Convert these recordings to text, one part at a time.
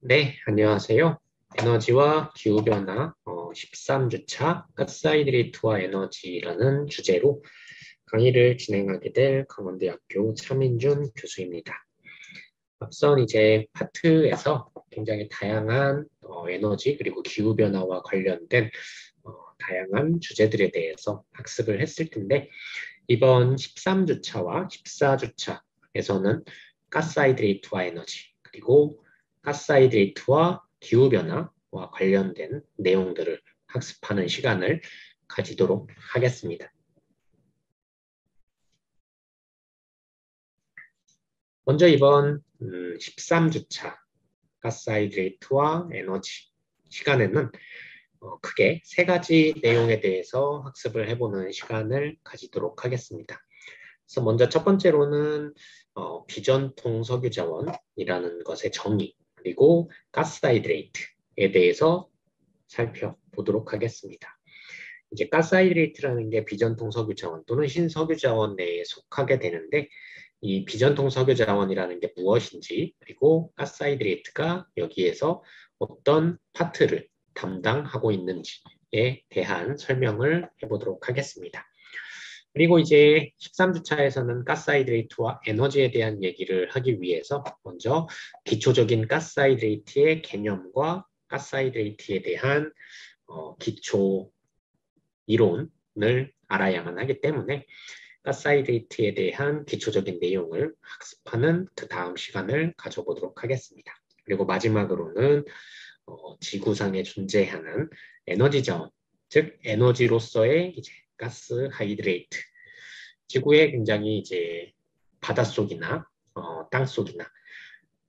네, 안녕하세요. 에너지와 기후변화 13주차 가스하이드레이트와 에너지라는 주제로 강의를 진행하게 될 강원대학교 차민준 교수입니다. 앞선 이제 파트에서 굉장히 다양한 에너지 그리고 기후변화와 관련된 다양한 주제들에 대해서 학습을 했을 텐데 이번 13주차와 14주차에서는 가스하이드레이트와 에너지 그리고 가스하이드레이트와 기후변화와 관련된 내용들을 학습하는 시간을 가지도록 하겠습니다. 먼저 이번 13주차 가스하이드레이트와 에너지 시간에는 크게 세 가지 내용에 대해서 학습을 해보는 시간을 가지도록 하겠습니다. 그래서 먼저 첫 번째로는 비전통 석유 자원이라는 것의 정의 그리고 가스하이드레이트에 대해서 살펴보도록 하겠습니다. 이제 가스하이드레이트라는 게 비전통 석유 자원 또는 신석유 자원 내에 속하게 되는데 이 비전통 석유 자원이라는 게 무엇인지 그리고 가스하이드레이트가 여기에서 어떤 파트를 담당하고 있는지에 대한 설명을 해보도록 하겠습니다. 그리고 이제 13주차에서는 가스하이드레이트와 에너지에 대한 얘기를 하기 위해서 먼저 기초적인 가스하이드레이트의 개념과 가스하이드레이트에 대한 기초 이론을 알아야만 하기 때문에 가스하이드레이트에 대한 기초적인 내용을 학습하는 그 다음 시간을 가져보도록 하겠습니다. 그리고 마지막으로는 지구상에 존재하는 에너지 자원, 즉 에너지로서의 이제 가스하이드레이트, 지구의 굉장히 이제 바닷속이나 땅속이나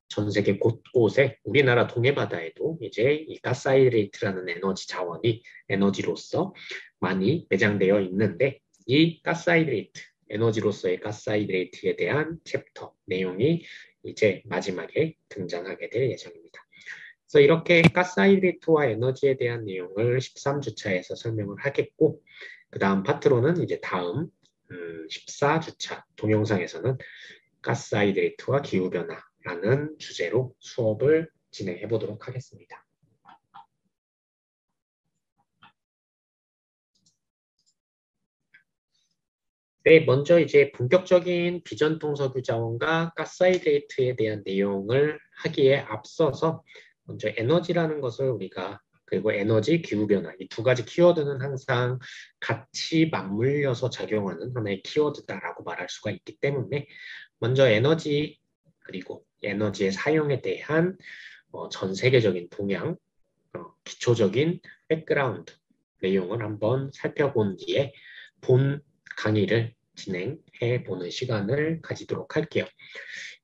전 세계 곳곳에 우리나라 동해바다에도 이제 이 가스하이드레이트라는 에너지 자원이 에너지로서 많이 매장되어 있는데 이 가스하이드레이트, 에너지로서의 가스하이드레이트에 대한 챕터 내용이 이제 마지막에 등장하게 될 예정입니다. 그래서 이렇게 가스하이드레이트와 에너지에 대한 내용을 13주차에서 설명을 하겠고 그 다음 파트로는 이제 다음 14주차 동영상에서는 가스하이드레이트와 기후변화라는 주제로 수업을 진행해 보도록 하겠습니다. 네, 먼저 이제 본격적인 비전통 석유 자원과 가스하이드레이트에 대한 내용을 하기에 앞서서 먼저 에너지라는 것을 우리가 그리고 에너지, 기후변화 이 두 가지 키워드는 항상 같이 맞물려서 작용하는 하나의 키워드다라고 말할 수가 있기 때문에 먼저 에너지 그리고 에너지의 사용에 대한 전 세계적인 동향, 기초적인 백그라운드 내용을 한번 살펴본 뒤에 본 강의를 진행해 보는 시간을 가지도록 할게요.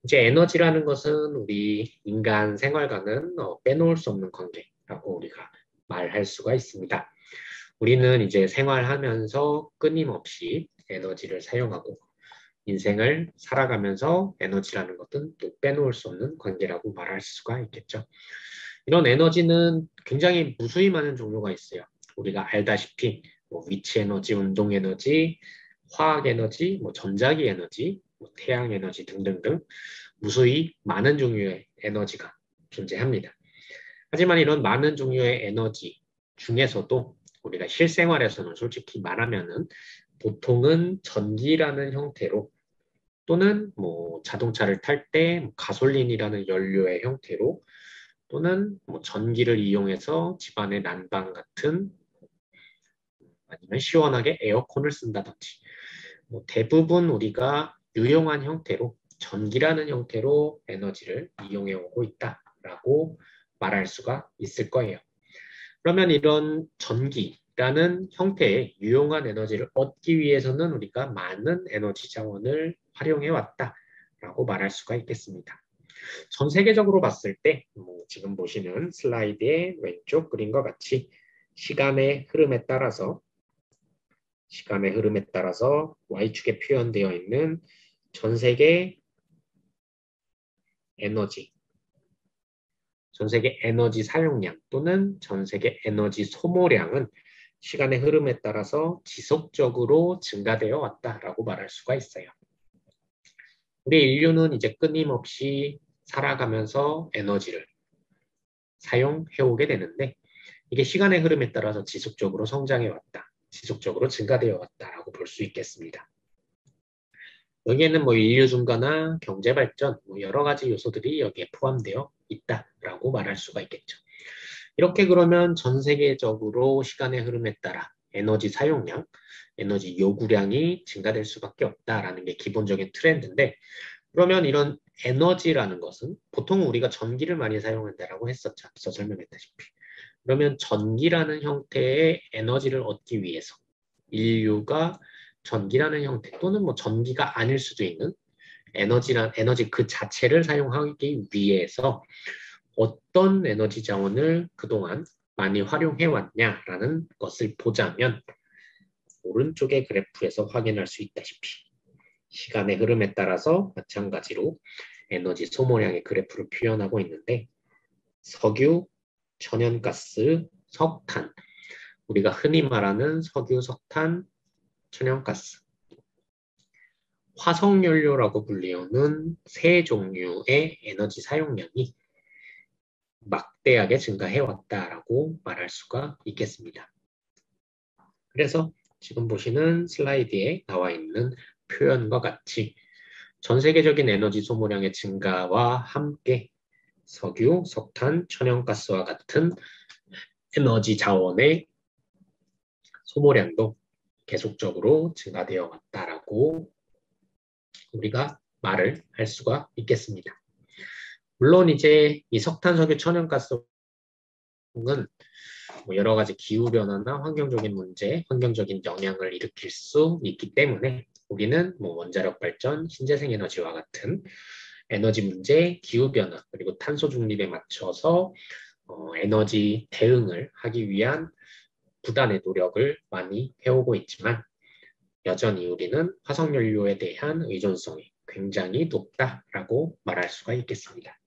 이제 에너지라는 것은 우리 인간 생활과는 빼놓을 수 없는 관계라고 우리가 말할 수가 있습니다. 우리는 이제 생활하면서 끊임없이 에너지를 사용하고 인생을 살아가면서 에너지라는 것은 또 빼놓을 수 없는 관계라고 말할 수가 있겠죠. 이런 에너지는 굉장히 무수히 많은 종류가 있어요. 우리가 알다시피 뭐 위치 에너지, 운동 에너지, 화학 에너지, 뭐 전자기 에너지, 뭐 태양 에너지 등등등 무수히 많은 종류의 에너지가 존재합니다. 하지만 이런 많은 종류의 에너지 중에서도 우리가 실생활에서는 솔직히 말하면은 보통은 전기라는 형태로 또는 뭐 자동차를 탈 때 가솔린이라는 연료의 형태로 또는 뭐 전기를 이용해서 집안의 난방 같은 아니면 시원하게 에어컨을 쓴다든지 뭐 대부분 우리가 유용한 형태로 전기라는 형태로 에너지를 이용해 오고 있다라고 말할 수가 있을 거예요. 그러면 이런 전기라는 형태의 유용한 에너지를 얻기 위해서는 우리가 많은 에너지 자원을 활용해 왔다라고 말할 수가 있겠습니다. 전 세계적으로 봤을 때 지금 보시는 슬라이드의 왼쪽 그림과 같이 시간의 흐름에 따라서 Y축에 표현되어 있는 전 세계 에너지, 전 세계 에너지 사용량 또는 전 세계 에너지 소모량은 시간의 흐름에 따라서 지속적으로 증가되어 왔다라고 말할 수가 있어요. 우리 인류는 이제 끊임없이 살아가면서 에너지를 사용해오게 되는데 이게 시간의 흐름에 따라서 지속적으로 성장해 왔다, 지속적으로 증가되어 왔다라고 볼 수 있겠습니다. 여기에는 뭐 인류 증가나 경제 발전, 뭐 여러 가지 요소들이 여기에 포함되어 있다라고 말할 수가 있겠죠. 이렇게 그러면 전 세계적으로 시간의 흐름에 따라 에너지 사용량, 에너지 요구량이 증가될 수밖에 없다라는 게 기본적인 트렌드인데, 그러면 이런 에너지라는 것은 보통 우리가 전기를 많이 사용한다라고 했었죠. 앞서 설명했다시피. 그러면 전기라는 형태의 에너지를 얻기 위해서 인류가 전기라는 형태 또는 뭐 전기가 아닐 수도 있는 에너지 그 자체를 사용하기 위해서 어떤 에너지 자원을 그동안 많이 활용해 왔냐라는 것을 보자면 오른쪽의 그래프에서 확인할 수 있다시피 시간의 흐름에 따라서 마찬가지로 에너지 소모량의 그래프를 표현하고 있는데 석유, 천연가스, 석탄, 우리가 흔히 말하는 석유, 석탄, 천연가스, 화석연료라고 불리우는 세 종류의 에너지 사용량이 막대하게 증가해왔다라고 말할 수가 있겠습니다. 그래서 지금 보시는 슬라이드에 나와 있는 표현과 같이 전 세계적인 에너지 소모량의 증가와 함께 석유, 석탄, 천연가스와 같은 에너지 자원의 소모량도 계속적으로 증가되어 왔다라고 우리가 말을 할 수가 있겠습니다. 물론 이제 이 석탄, 석유, 천연가스는 뭐 여러 가지 기후변화나 환경적인 문제, 환경적인 영향을 일으킬 수 있기 때문에 우리는 뭐 원자력 발전, 신재생에너지와 같은 에너지 문제, 기후변화, 그리고 탄소 중립에 맞춰서 에너지 대응을 하기 위한 부단의 노력을 많이 해오고 있지만 여전히 우리는 화석연료에 대한 의존성이 굉장히 높다라고 말할 수가 있겠습니다.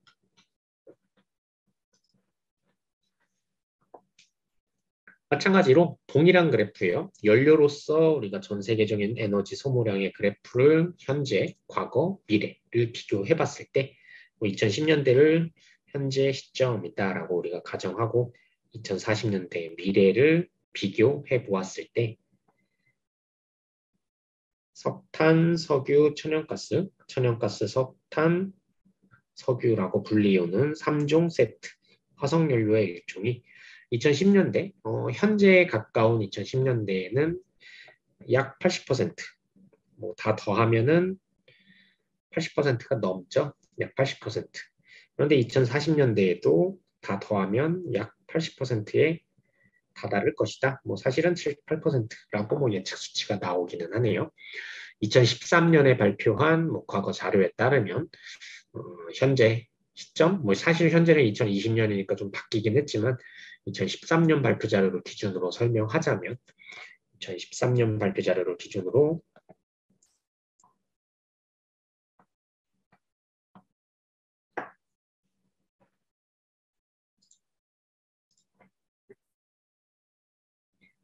마찬가지로 동일한 그래프예요. 연료로서 우리가 전 세계적인 에너지 소모량의 그래프를 현재, 과거, 미래를 비교해 봤을 때 2010년대를 현재 시점이다라고 우리가 가정하고 2040년대 미래를 비교해 보았을 때 석탄, 석유, 천연가스, 천연가스, 석탄, 석유라고 불리우는 3종 세트 화석연료의 일종이 2010년대, 현재에 가까운 2010년대에는 약 80%, 뭐 다 더하면은 80%가 넘죠. 약 80%. 그런데 2040년대에도 다 더하면 약 80%에 다다를 것이다. 뭐 사실은 78%라고 뭐 예측 수치가 나오기는 하네요. 2013년에 발표한 뭐 과거 자료에 따르면 현재 시점, 뭐 사실 현재는 2020년이니까 좀 바뀌긴 했지만 2013년 발표 자료를 기준으로 설명하자면 2013년 발표 자료를 기준으로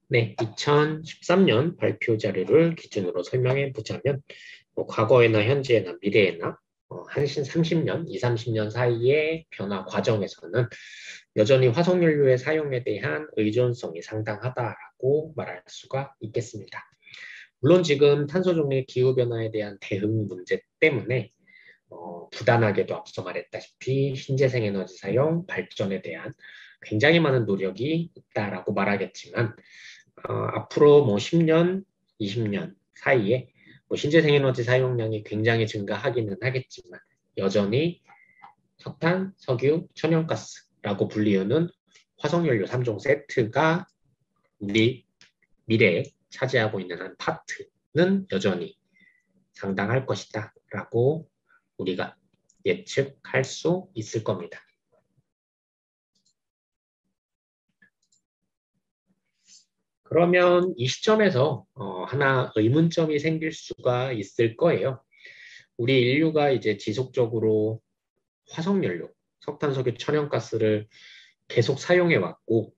네, 2013년 발표 자료를 기준으로 설명해 보자면 뭐 과거에나 현재나 미래에나 한 30년, 2, 30년 사이의 변화 과정에서는 여전히 화석연료의 사용에 대한 의존성이 상당하다라고 말할 수가 있겠습니다. 물론 지금 탄소 중립 기후변화에 대한 대응 문제 때문에 부단하게도 앞서 말했다시피 신재생 에너지 사용, 발전에 대한 굉장히 많은 노력이 있다라고 말하겠지만 앞으로 뭐 10년, 20년 사이에 뭐 신재생에너지 사용량이 굉장히 증가하기는 하겠지만 여전히 석탄, 석유, 천연가스라고 불리우는 화석연료 3종 세트가 우리 미래에 차지하고 있는 한 파트는 여전히 상당할 것이다 라고 우리가 예측할 수 있을 겁니다. 그러면 이 시점에서 하나 의문점이 생길 수가 있을 거예요. 우리 인류가 이제 지속적으로 화석연료, 석탄, 석유, 천연가스를 계속 사용해 왔고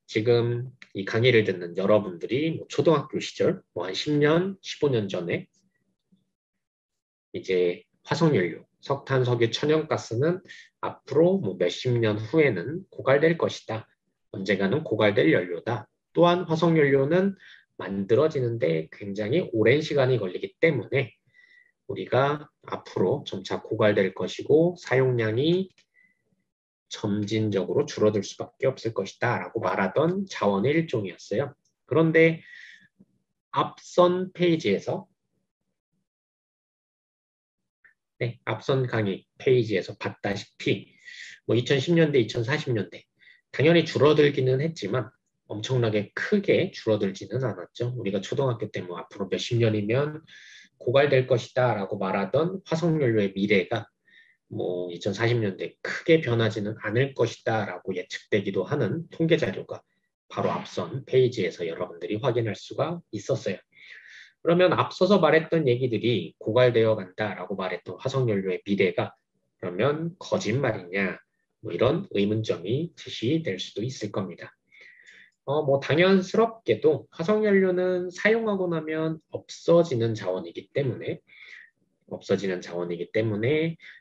지금 이 강의를 듣는 여러분들이 뭐 초등학교 시절, 뭐 한 10년, 15년 전에 이제 화석연료, 석탄, 석유, 천연가스는 앞으로 뭐 몇십 년 후에는 고갈될 것이다. 언젠가는 고갈될 연료다. 또한 화석연료는 만들어지는데 굉장히 오랜 시간이 걸리기 때문에 우리가 앞으로 점차 고갈될 것이고 사용량이 점진적으로 줄어들 수밖에 없을 것이다 라고 말하던 자원의 일종이었어요. 그런데 앞선 페이지에서 앞선 강의 페이지에서 봤다시피 뭐 2010년대, 2040년대 당연히 줄어들기는 했지만 엄청나게 크게 줄어들지는 않았죠. 우리가 초등학교 때 뭐 앞으로 몇십 년이면 고갈될 것이다 라고 말하던 화석연료의 미래가 뭐 2040년대 크게 변하지는 않을 것이다 라고 예측되기도 하는 통계 자료가 바로 앞선 페이지에서 여러분들이 확인할 수가 있었어요. 그러면 앞서서 말했던 얘기들이 고갈되어 간다라고 말했던 화석연료의 미래가 그러면 거짓말이냐 뭐 이런 의문점이 제시될 수도 있을 겁니다. 뭐 당연스럽게도 화석연료는 사용하고 나면 없어지는 자원이기 때문에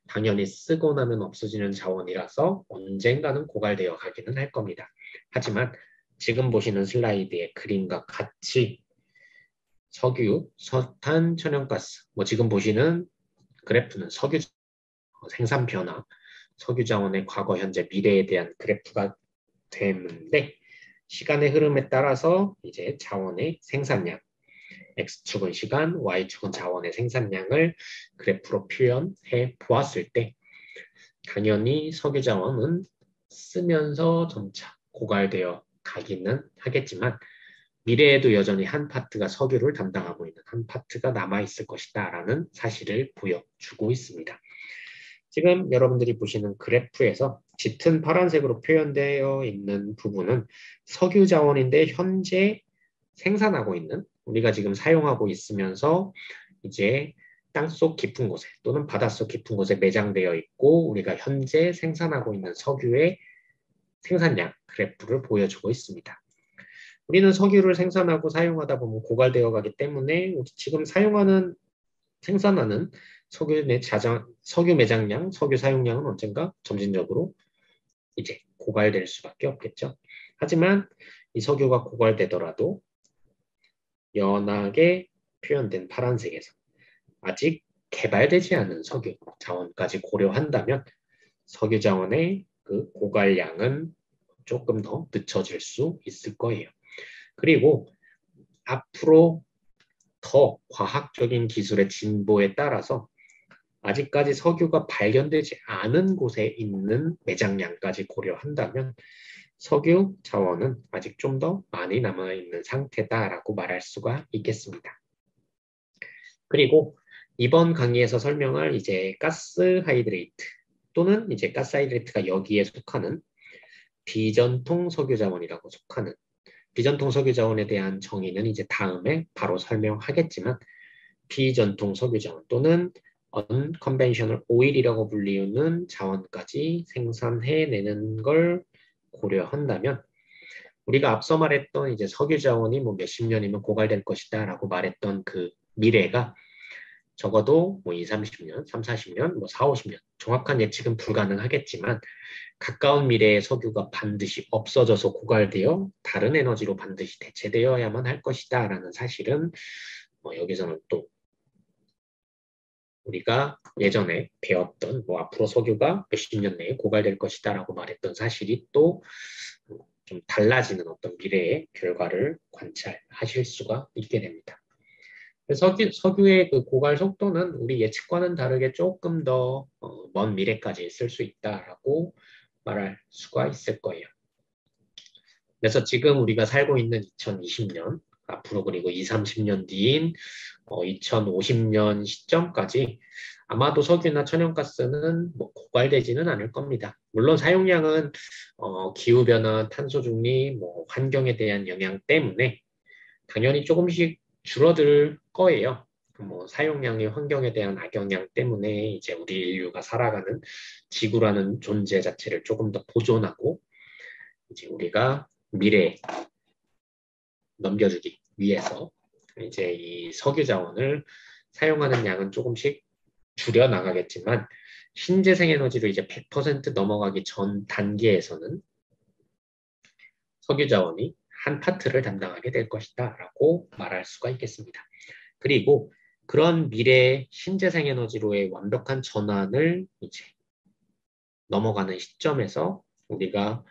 당연히 쓰고 나면 없어지는 자원이라서 언젠가는 고갈되어 가기는 할 겁니다. 하지만 지금 보시는 슬라이드의 그림과 같이 석유, 석탄, 천연가스, 뭐 지금 보시는 그래프는 석유 생산 변화, 석유 자원의 과거, 현재, 미래에 대한 그래프가 되는데 시간의 흐름에 따라서 이제 자원의 생산량, X축은 시간, Y축은 자원의 생산량을 그래프로 표현해 보았을 때 당연히 석유 자원은 쓰면서 점차 고갈되어 가기는 하겠지만 미래에도 여전히 한 파트가 석유를 담당하고 있는 한 파트가 남아있을 것이다 라는 사실을 보여주고 있습니다. 지금 여러분들이 보시는 그래프에서 짙은 파란색으로 표현되어 있는 부분은 석유 자원인데 현재 생산하고 있는 우리가 지금 사용하고 있으면서 이제 땅속 깊은 곳에 또는 바닷속 깊은 곳에 매장되어 있고 우리가 현재 생산하고 있는 석유의 생산량 그래프를 보여주고 있습니다. 우리는 석유를 생산하고 사용하다 보면 고갈되어 가기 때문에 지금 생산하는 석유 매장량, 석유 사용량은 언젠가 점진적으로 이제 고갈될 수밖에 없겠죠. 하지만 이 석유가 고갈되더라도 연하게 표현된 파란색에서 아직 개발되지 않은 석유 자원까지 고려한다면 석유 자원의 그 고갈량은 조금 더 늦춰질 수 있을 거예요. 그리고 앞으로 더 과학적인 기술의 진보에 따라서 아직까지 석유가 발견되지 않은 곳에 있는 매장량까지 고려한다면 석유 자원은 아직 좀 더 많이 남아있는 상태다라고 말할 수가 있겠습니다. 그리고 이번 강의에서 설명할 이제 가스 하이드레이트 또는 이제 가스 하이드레이트가 여기에 속하는 비전통 석유 자원이라고 속하는 비전통 석유 자원에 대한 정의는 이제 다음에 바로 설명하겠지만 비전통 석유 자원 또는 unconventional oil이라고 불리우는 자원까지 생산해내는 걸 고려한다면 우리가 앞서 말했던 이제 석유 자원이 뭐 몇십 년이면 고갈될 것이다라고 말했던 그 미래가 적어도 뭐 2, 30년, 3, 40년, 뭐 4, 50년 정확한 예측은 불가능하겠지만 가까운 미래에 석유가 반드시 없어져서 고갈되어 다른 에너지로 반드시 대체되어야만 할 것이다 라는 사실은 여기서는 또 우리가 예전에 배웠던 뭐 앞으로 석유가 몇십 년 내에 고갈될 것이다 라고 말했던 사실이 또 좀 달라지는 어떤 미래의 결과를 관찰하실 수가 있게 됩니다. 석유의 그 고갈 속도는 우리 예측과는 다르게 조금 더 먼 미래까지 있을 수 있다라고 말할 수가 있을 거예요. 그래서 지금 우리가 살고 있는 2020년, 앞으로 그리고 20, 30년 뒤인 2050년 시점까지 아마도 석유나 천연가스는 뭐 고갈되지는 않을 겁니다. 물론 사용량은 기후변화, 탄소중립, 뭐 환경에 대한 영향 때문에 당연히 조금씩 줄어들 거예요. 뭐 사용량의 환경에 대한 악영향 때문에 이제 우리 인류가 살아가는 지구라는 존재 자체를 조금 더 보존하고 이제 우리가 미래에 넘겨주기 위해서 이제 이 석유 자원을 사용하는 양은 조금씩 줄여 나가겠지만 신재생 에너지로 이제 100% 넘어가기 전 단계에서는 석유 자원이 한 파트를 담당하게 될 것이다 라고 말할 수가 있겠습니다. 그리고 그런 미래의 신재생 에너지로의 완벽한 전환을 이제 넘어가는 시점에서 우리가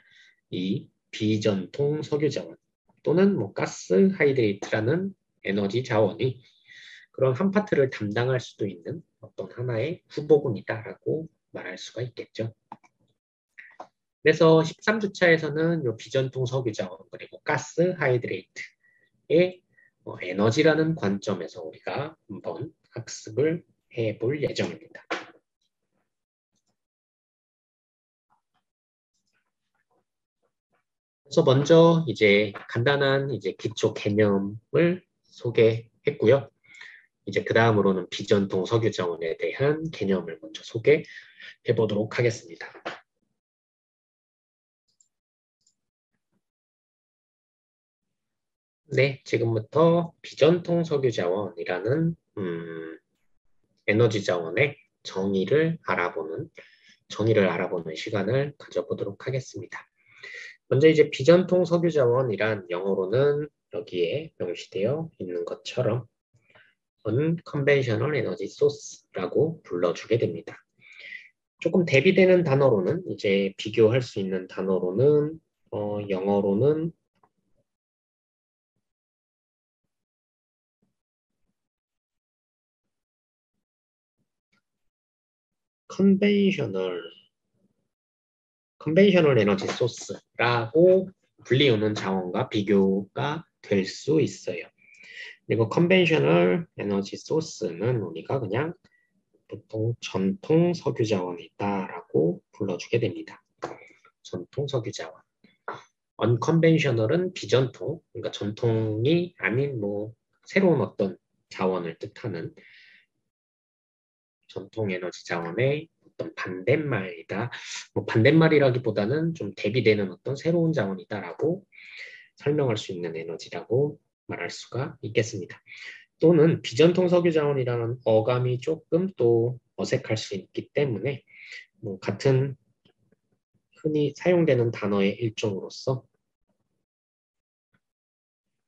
이 비전통 석유 자원 또는 뭐 가스 하이드레이트라는 에너지 자원이 그런 한 파트를 담당할 수도 있는 어떤 하나의 후보군이다라고 말할 수가 있겠죠. 그래서 13주차에서는 이 비전통 석유 자원 그리고 가스 하이드레이트의 에너지라는 관점에서 우리가 한번 학습을 해볼 예정입니다. 그래서 먼저 이제 간단한 이제 기초 개념을 소개했고요. 이제 그 다음으로는 비전통 석유 자원에 대한 개념을 먼저 소개해 보도록 하겠습니다. 네, 지금부터 비전통 석유 자원이라는 에너지 자원의 정의를 알아보는 시간을 가져보도록 하겠습니다. 먼저 이제 비전통 석유 자원이란 영어로는 여기에 명시되어 있는 것처럼 Unconventional Energy Source라고 불러주게 됩니다. 조금 대비되는 단어로는 이제 비교할 수 있는 단어로는 영어로는 컨벤셔널 에너지 소스라고 불리우는 자원과 비교가 될 수 있어요. 그리고 컨벤셔널 에너지 소스는 우리가 그냥 보통 전통 석유 자원이다라고 불러주게 됩니다. 전통 석유 자원. 언컨벤셔널은 비전통, 그러니까 전통이 아닌 뭐 새로운 어떤 자원을 뜻하는 전통 에너지 자원의 어떤 반대말이다. 뭐 반대말이라기보다는 좀 대비되는 어떤 새로운 자원이다라고 설명할 수 있는 에너지라고 말할 수가 있겠습니다. 또는 비전통 석유 자원이라는 어감이 조금 또 어색할 수 있기 때문에 뭐 같은 흔히 사용되는 단어의 일종으로서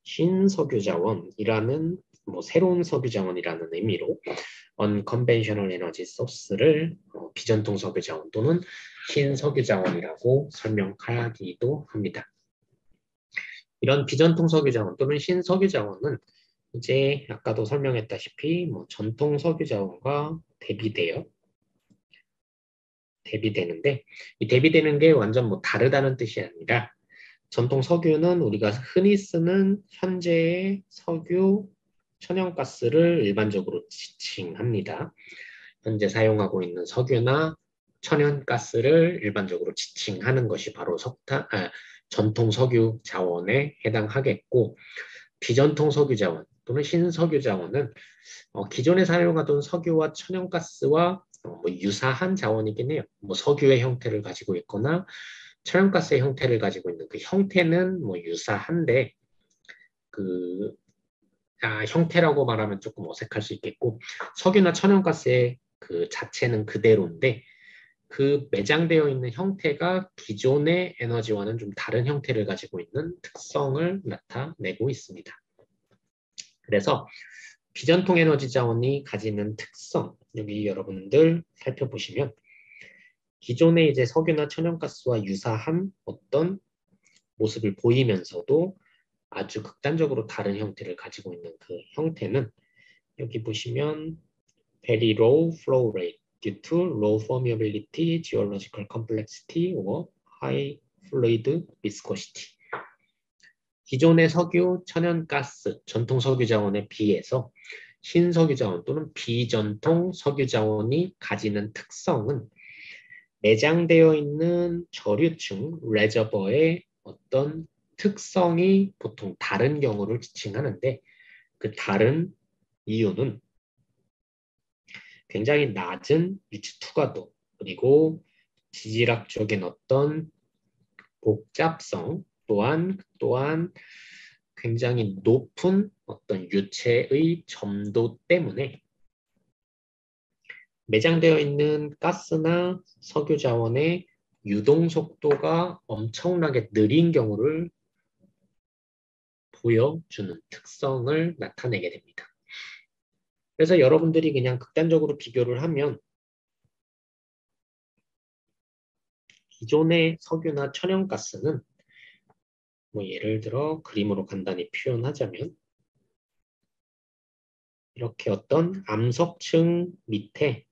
신석유 자원이라는 뭐 새로운 석유 자원이라는 의미로 Unconventional Energy Source를 비전통 석유 자원 또는 신석유 자원이라고 설명하기도 합니다. 이런 비전통 석유 자원 또는 신석유 자원은 이제 아까도 설명했다시피 뭐 전통 석유 자원과 대비되는데 이 대비되는 게 완전 뭐 다르다는 뜻이 아니라 전통 석유는 우리가 흔히 쓰는 현재의 석유 천연가스를 일반적으로 지칭합니다. 현재 사용하고 있는 석유나 천연가스를 일반적으로 지칭하는 것이 바로 전통 석유 자원에 해당하겠고 비전통 석유 자원 또는 신석유 자원은 기존에 사용하던 석유와 천연가스와 뭐 유사한 자원이긴 해요. 뭐 석유의 형태를 가지고 있거나 천연가스의 형태를 가지고 있는 그 형태는 뭐 유사한데 그 형태라고 말하면 조금 어색할 수 있겠고 석유나 천연가스의 그 자체는 그대로인데 그 매장되어 있는 형태가 기존의 에너지와는 좀 다른 형태를 가지고 있는 특성을 나타내고 있습니다. 그래서 비전통 에너지 자원이 가지는 특성, 여기 여러분들 살펴보시면 기존의 이제 석유나 천연가스와 유사한 어떤 모습을 보이면서도 아주 극단적으로 다른 형태를 가지고 있는 그 형태는 여기 보시면 very low flow rate due to low permeability, geological complexity, or high fluid viscosity. 기존의 석유, 천연가스, 전통 석유 자원에 비해서 신석유 자원 또는 비전통 석유 자원이 가지는 특성은 내장되어 있는 저류층, 레저버의 어떤 특성이 보통 다른 경우를 지칭하는데 그 다른 이유는 굉장히 낮은 위치 투과도 그리고 지질학적인 어떤 복잡성 또한 굉장히 높은 어떤 유체의 점도 때문에 매장되어 있는 가스나 석유 자원의 유동 속도가 엄청나게 느린 경우를 보여주는 특성을 나타내게 됩니다. 그래서 여러분들이 그냥 극단적으로 비교를 하면 기존의 석유나 천연가스는 뭐 예를 들어 그림으로 간단히 표현하자면 이렇게 어떤 암석층 밑에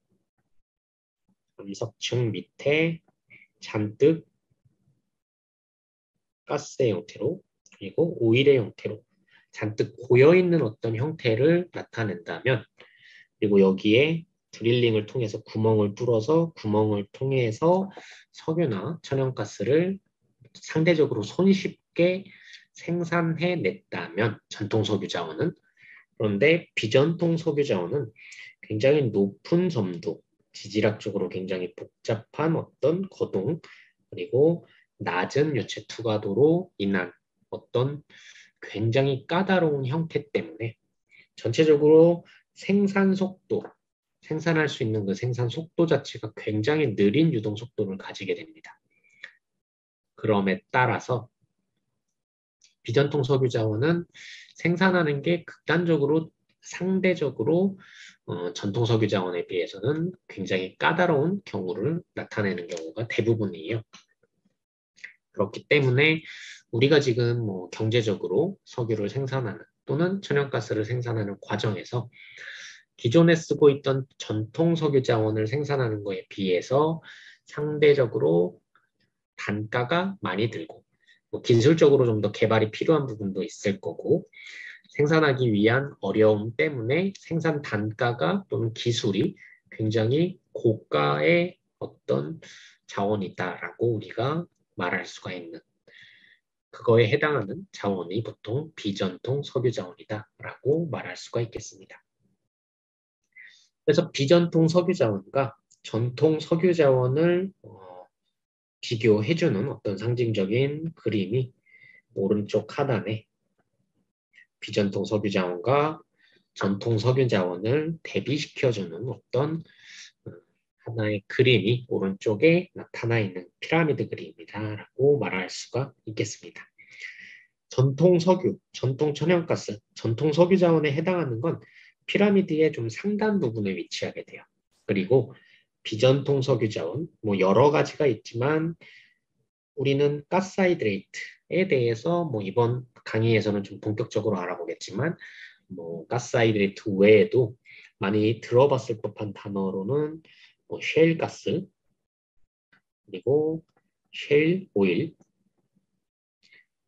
잔뜩 가스의 형태로 그리고 오일의 형태로 잔뜩 고여있는 어떤 형태를 나타낸다면 그리고 여기에 드릴링을 통해서 구멍을 뚫어서 구멍을 통해서 석유나 천연가스를 상대적으로 손쉽게 생산해 냈다면 전통 석유 자원은 그런데 비전통 석유 자원은 굉장히 높은 점도 지질학적으로 굉장히 복잡한 어떤 거동 그리고 낮은 유체 투과도로 인한 어떤 굉장히 까다로운 형태 때문에 전체적으로 생산 속도, 생산할 수 있는 그 생산 속도 자체가 굉장히 느린 유동 속도를 가지게 됩니다. 그럼에 따라서 비전통 석유 자원은 생산하는 게 극단적으로 상대적으로 전통 석유 자원에 비해서는 굉장히 까다로운 경우를 나타내는 경우가 대부분이에요. 그렇기 때문에 우리가 지금 뭐 경제적으로 석유를 생산하는 또는 천연가스를 생산하는 과정에서 기존에 쓰고 있던 전통 석유 자원을 생산하는 것에 비해서 상대적으로 단가가 많이 들고 뭐 기술적으로 좀 더 개발이 필요한 부분도 있을 거고 생산하기 위한 어려움 때문에 생산 단가가 또는 기술이 굉장히 고가의 어떤 자원이다라고 우리가 말할 수가 있는 그거에 해당하는 자원이 보통 비전통 석유 자원이다라고 말할 수가 있겠습니다. 그래서 비전통 석유 자원과 전통 석유 자원을 비교해주는 어떤 상징적인 그림이 오른쪽 하단에 비전통 석유 자원과 전통 석유 자원을 대비시켜주는 어떤 하나의 그림이 오른쪽에 나타나 있는 피라미드 그림이다라고 말할 수가 있겠습니다. 전통 석유, 전통 천연가스, 전통 석유 자원에 해당하는 건 피라미드의 좀 상단 부분에 위치하게 돼요. 그리고 비전통 석유 자원, 뭐 여러 가지가 있지만 우리는 가스하이드레이트에 대해서 뭐 이번 강의에서는 좀 본격적으로 알아보겠지만 뭐 가스하이드레이트 외에도 많이 들어봤을 법한 단어로는 뭐 셰일 가스 그리고 셰일 오일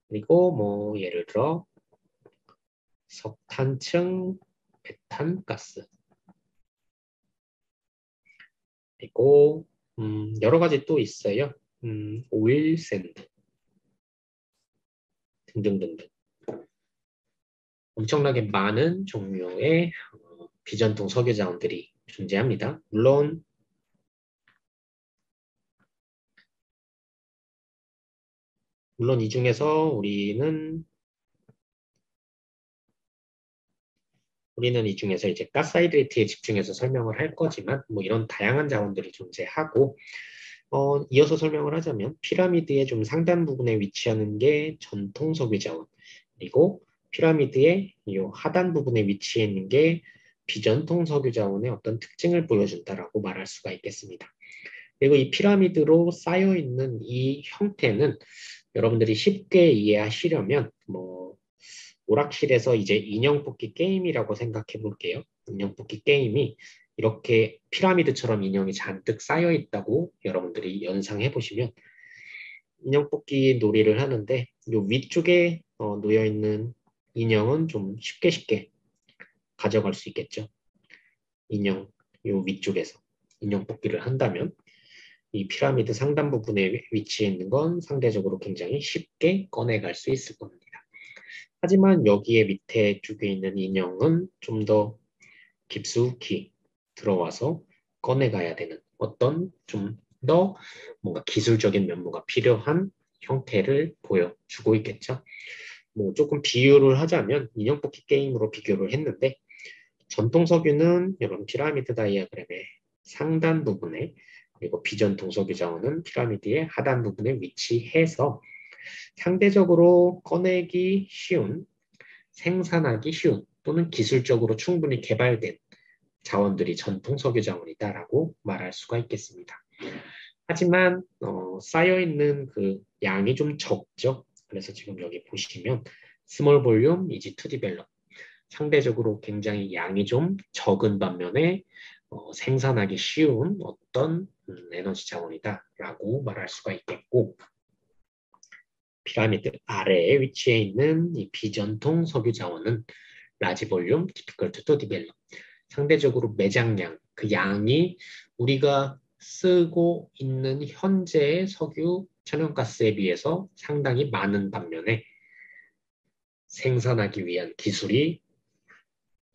그리고 뭐 예를 들어 석탄층 메탄가스 그리고 여러 가지 또 있어요. 오일 샌드 등등등등 엄청나게 많은 종류의 비전통 석유 자원들이 존재합니다. 물론 이 중에서 우리는 이 중에서 이제 가스하이드레이트에 집중해서 설명을 할 거지만 뭐 이런 다양한 자원들이 존재하고 이어서 설명을 하자면 피라미드의 좀 상단 부분에 위치하는 게 전통 석유 자원 그리고 피라미드의 이 하단 부분에 위치해 있는 게 비전통 석유 자원의 어떤 특징을 보여준다라고 말할 수가 있겠습니다. 그리고 이 피라미드로 쌓여 있는 이 형태는 여러분들이 쉽게 이해하시려면 뭐 오락실에서 이제 인형 뽑기 게임이라고 생각해 볼게요. 인형 뽑기 게임이 이렇게 피라미드처럼 인형이 잔뜩 쌓여 있다고 여러분들이 연상해 보시면 인형 뽑기 놀이를 하는데 요 위쪽에 놓여 있는 인형은 좀 쉽게 가져갈 수 있겠죠. 인형 요 위쪽에서 인형 뽑기를 한다면 이 피라미드 상단 부분에 위치해 있는 건 상대적으로 굉장히 쉽게 꺼내갈 수 있을 겁니다. 하지만 여기에 밑에 쪽에 있는 인형은 좀 더 깊숙이 들어와서 꺼내가야 되는 어떤 좀 더 뭔가 기술적인 면모가 필요한 형태를 보여주고 있겠죠. 뭐 조금 비유를 하자면 인형 뽑기 게임으로 비교를 했는데 전통 석유는 이런 피라미드 다이아그램에 상단 부분에 그리고 비전통 석유 자원은 피라미드의 하단 부분에 위치해서 상대적으로 꺼내기 쉬운, 생산하기 쉬운 또는 기술적으로 충분히 개발된 자원들이 전통 석유 자원이다라고 말할 수가 있겠습니다. 하지만 쌓여있는 그 양이 좀 적죠. 그래서 지금 여기 보시면 스몰 볼륨 이지 투 디벨롭 상대적으로 굉장히 양이 좀 적은 반면에 생산하기 쉬운 어떤 에너지 자원이다라고 말할 수가 있겠고 피라미드 아래에 위치해 있는 이 비전통 석유 자원은 라지 볼륨, difficult to develop 상대적으로 매장량, 그 양이 우리가 쓰고 있는 현재의 석유 천연가스에 비해서 상당히 많은 반면에 생산하기 위한 기술이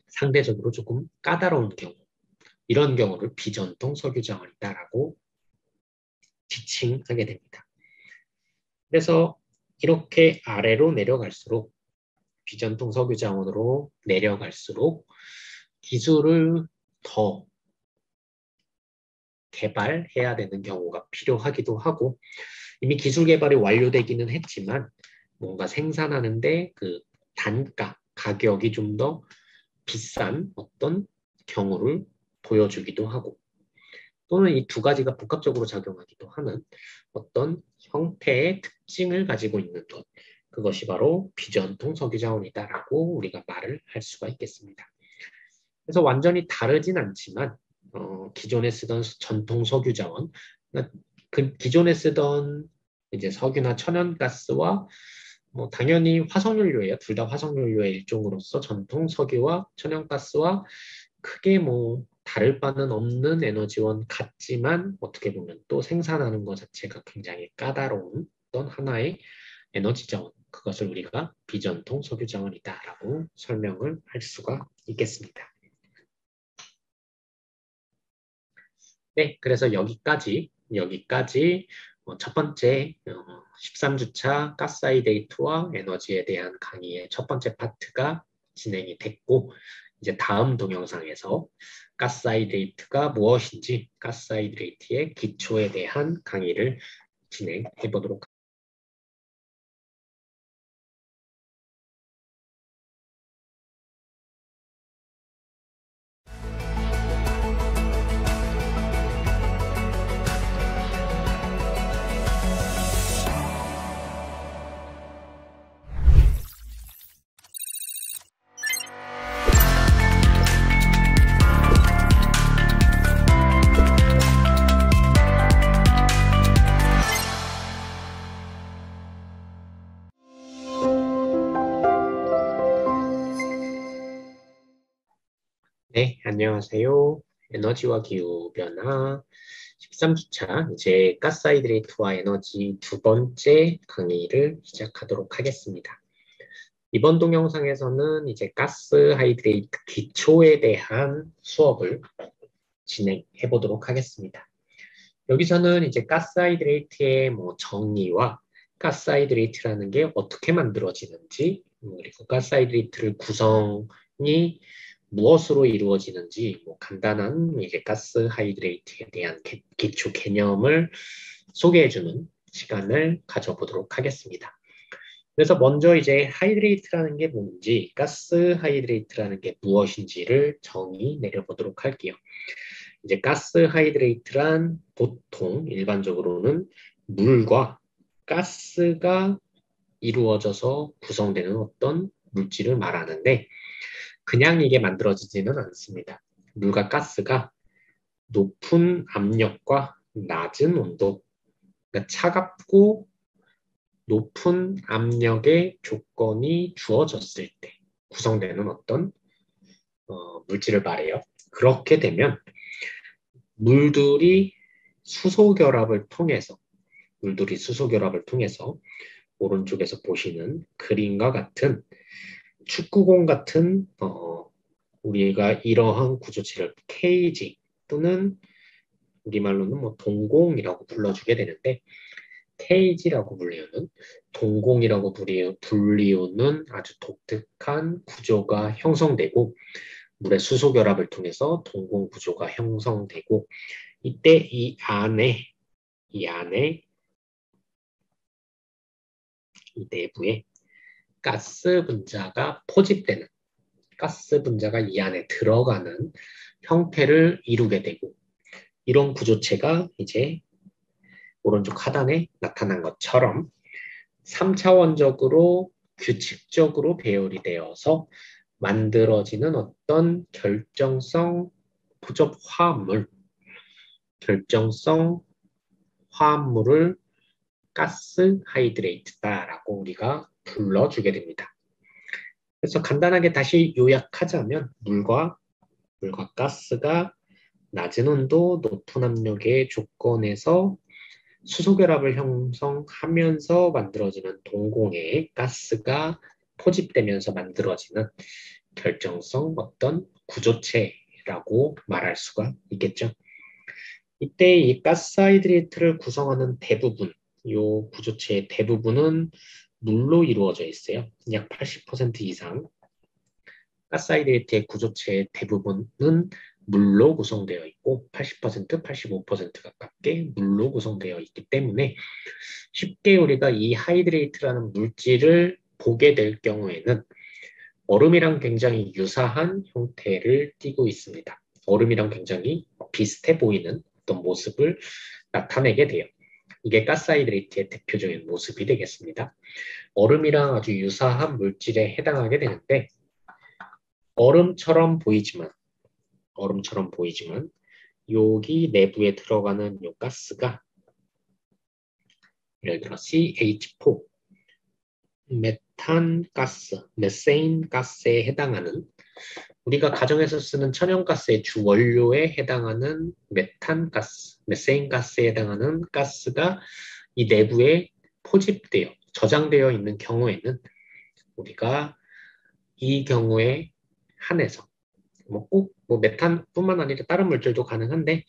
상대적으로 조금 까다로운 경우 이런 경우를 비전통 석유 자원이다라고 지칭하게 됩니다. 그래서 이렇게 아래로 내려갈수록 비전통 석유 자원으로 내려갈수록 기술을 더 개발해야 되는 경우가 필요하기도 하고 이미 기술 개발이 완료되기는 했지만 뭔가 생산하는데 그 단가, 가격이 좀 더 비싼 어떤 경우를 보여주기도 하고 또는 이 두 가지가 복합적으로 작용하기도 하는 어떤 형태의 특징을 가지고 있는 것 그것이 바로 비전통 석유 자원이다라고 우리가 말을 할 수가 있겠습니다. 그래서 완전히 다르진 않지만 기존에 쓰던 전통 석유 자원, 그 기존에 쓰던 이제 석유나 천연가스와 당연히 화석연료예요. 둘 다 화석연료의 일종으로서 전통 석유와 천연가스와 크게 다를 바는 없는 에너지원 같지만 어떻게 보면 또 생산하는 것 자체가 굉장히 까다로운 어떤 하나의 에너지 자원, 그것을 우리가 비전통 석유 자원이다라고 설명을 할 수가 있겠습니다. 네, 그래서 여기까지 첫 번째 13주차 가스하이드레이트와 에너지에 대한 강의의 첫 번째 파트가 진행이 됐고 이제 다음 동영상에서 가스하이드레이트가 무엇인지 가스하이드레이트의 기초에 대한 강의를 진행해 보도록 하겠습니다. 네, 안녕하세요. 에너지와 기후변화 13주차 이제 가스하이드레이트와 에너지 두 번째 강의를 시작하도록 하겠습니다. 이번 동영상에서는 이제 가스하이드레이트 기초에 대한 수업을 진행해 보도록 하겠습니다. 여기서는 이제 가스하이드레이트의 정의와 가스하이드레이트라는 게 어떻게 만들어지는지 그리고 가스하이드레이트를 구성이 무엇으로 이루어지는지 간단한 이제 가스하이드레이트에 대한 기초 개념을 소개해주는 시간을 가져보도록 하겠습니다. 그래서 먼저 이제 하이드레이트라는 게 뭔지, 가스하이드레이트라는 게 무엇인지를 정의 내려보도록 할게요. 이제 가스하이드레이트란 보통 일반적으로는 물과 가스가 이루어져서 구성되는 어떤 물질을 말하는데 그냥 이게 만들어지지는 않습니다. 물과 가스가 높은 압력과 낮은 온도, 그러니까 차갑고 높은 압력의 조건이 주어졌을 때 구성되는 어떤 물질을 말해요. 그렇게 되면 물들이 수소결합을 통해서 오른쪽에서 보시는 그림과 같은 축구공 같은 우리가 이러한 구조체를 케이지 또는 우리말로는 동공이라고 불러주게 되는데 케이지라고 불리우는 동공이라고 불리우는 아주 독특한 구조가 형성되고 물의 수소 결합을 통해서 동공 구조가 형성되고 이때 이 안에 이 내부에 가스 분자가 포집되는 가스 분자가 이 안에 들어가는 형태를 이루게 되고 이런 구조체가 이제 오른쪽 하단에 나타난 것처럼 3차원적으로 규칙적으로 배열이 되어서 만들어지는 어떤 결정성 화합물을 가스 하이드레이트다라고 우리가 불러주게 됩니다. 그래서 간단하게 다시 요약하자면 물과 가스가 낮은 온도, 높은 압력의 조건에서 수소결합을 형성하면서 만들어지는 동공에 가스가 포집되면서 만들어지는 결정성 어떤 구조체라고 말할 수가 있겠죠. 이때 이 가스하이드레이트를 구성하는 대부분, 이 구조체의 대부분은 물로 이루어져 있어요. 약 80% 이상. 가스하이드레이트의 구조체의 대부분은 물로 구성되어 있고 80%, 85% 가깝게 물로 구성되어 있기 때문에 쉽게 우리가 이 하이드레이트라는 물질을 보게 될 경우에는 얼음이랑 굉장히 유사한 형태를 띠고 있습니다. 얼음이랑 굉장히 비슷해 보이는 어떤 모습을 나타내게 돼요. 이게 가스하이드레이트의 대표적인 모습이 되겠습니다. 얼음이랑 아주 유사한 물질에 해당하게 되는데 얼음처럼 보이지만 여기 내부에 들어가는 요 가스가 예를 들어 CH4 메세인 가스에 해당하는 우리가 가정에서 쓰는 천연가스의 주 원료에 해당하는 메세인 가스에 해당하는 가스가 이 내부에 포집되어 저장되어 있는 경우에는 우리가 이 경우에 한해서 꼭 메탄뿐만 아니라 다른 물질도 가능한데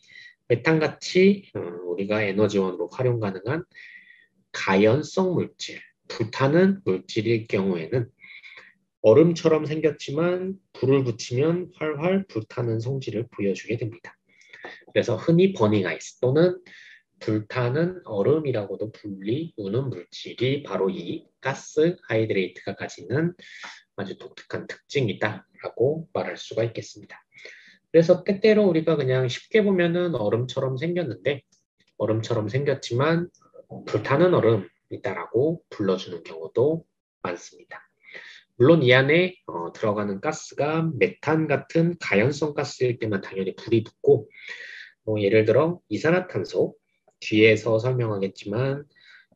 메탄같이 우리가 에너지원으로 활용 가능한 가연성 물질, 불타는 물질일 경우에는 얼음처럼 생겼지만 불을 붙이면 활활 불타는 성질을 보여주게 됩니다. 그래서 흔히 버닝 아이스 또는 불타는 얼음이라고도 불리우는 물질이 바로 이 가스 하이드레이트가 가지는 아주 독특한 특징이다라고 말할 수가 있겠습니다. 그래서 때때로 우리가 그냥 쉽게 보면은 얼음처럼 생겼는데 얼음처럼 생겼지만 불타는 얼음이다라고 불러주는 경우도 많습니다. 물론 이 안에 들어가는 가스가 메탄 같은 가연성 가스일 때만 당연히 불이 붙고 예를 들어 이산화탄소 뒤에서 설명하겠지만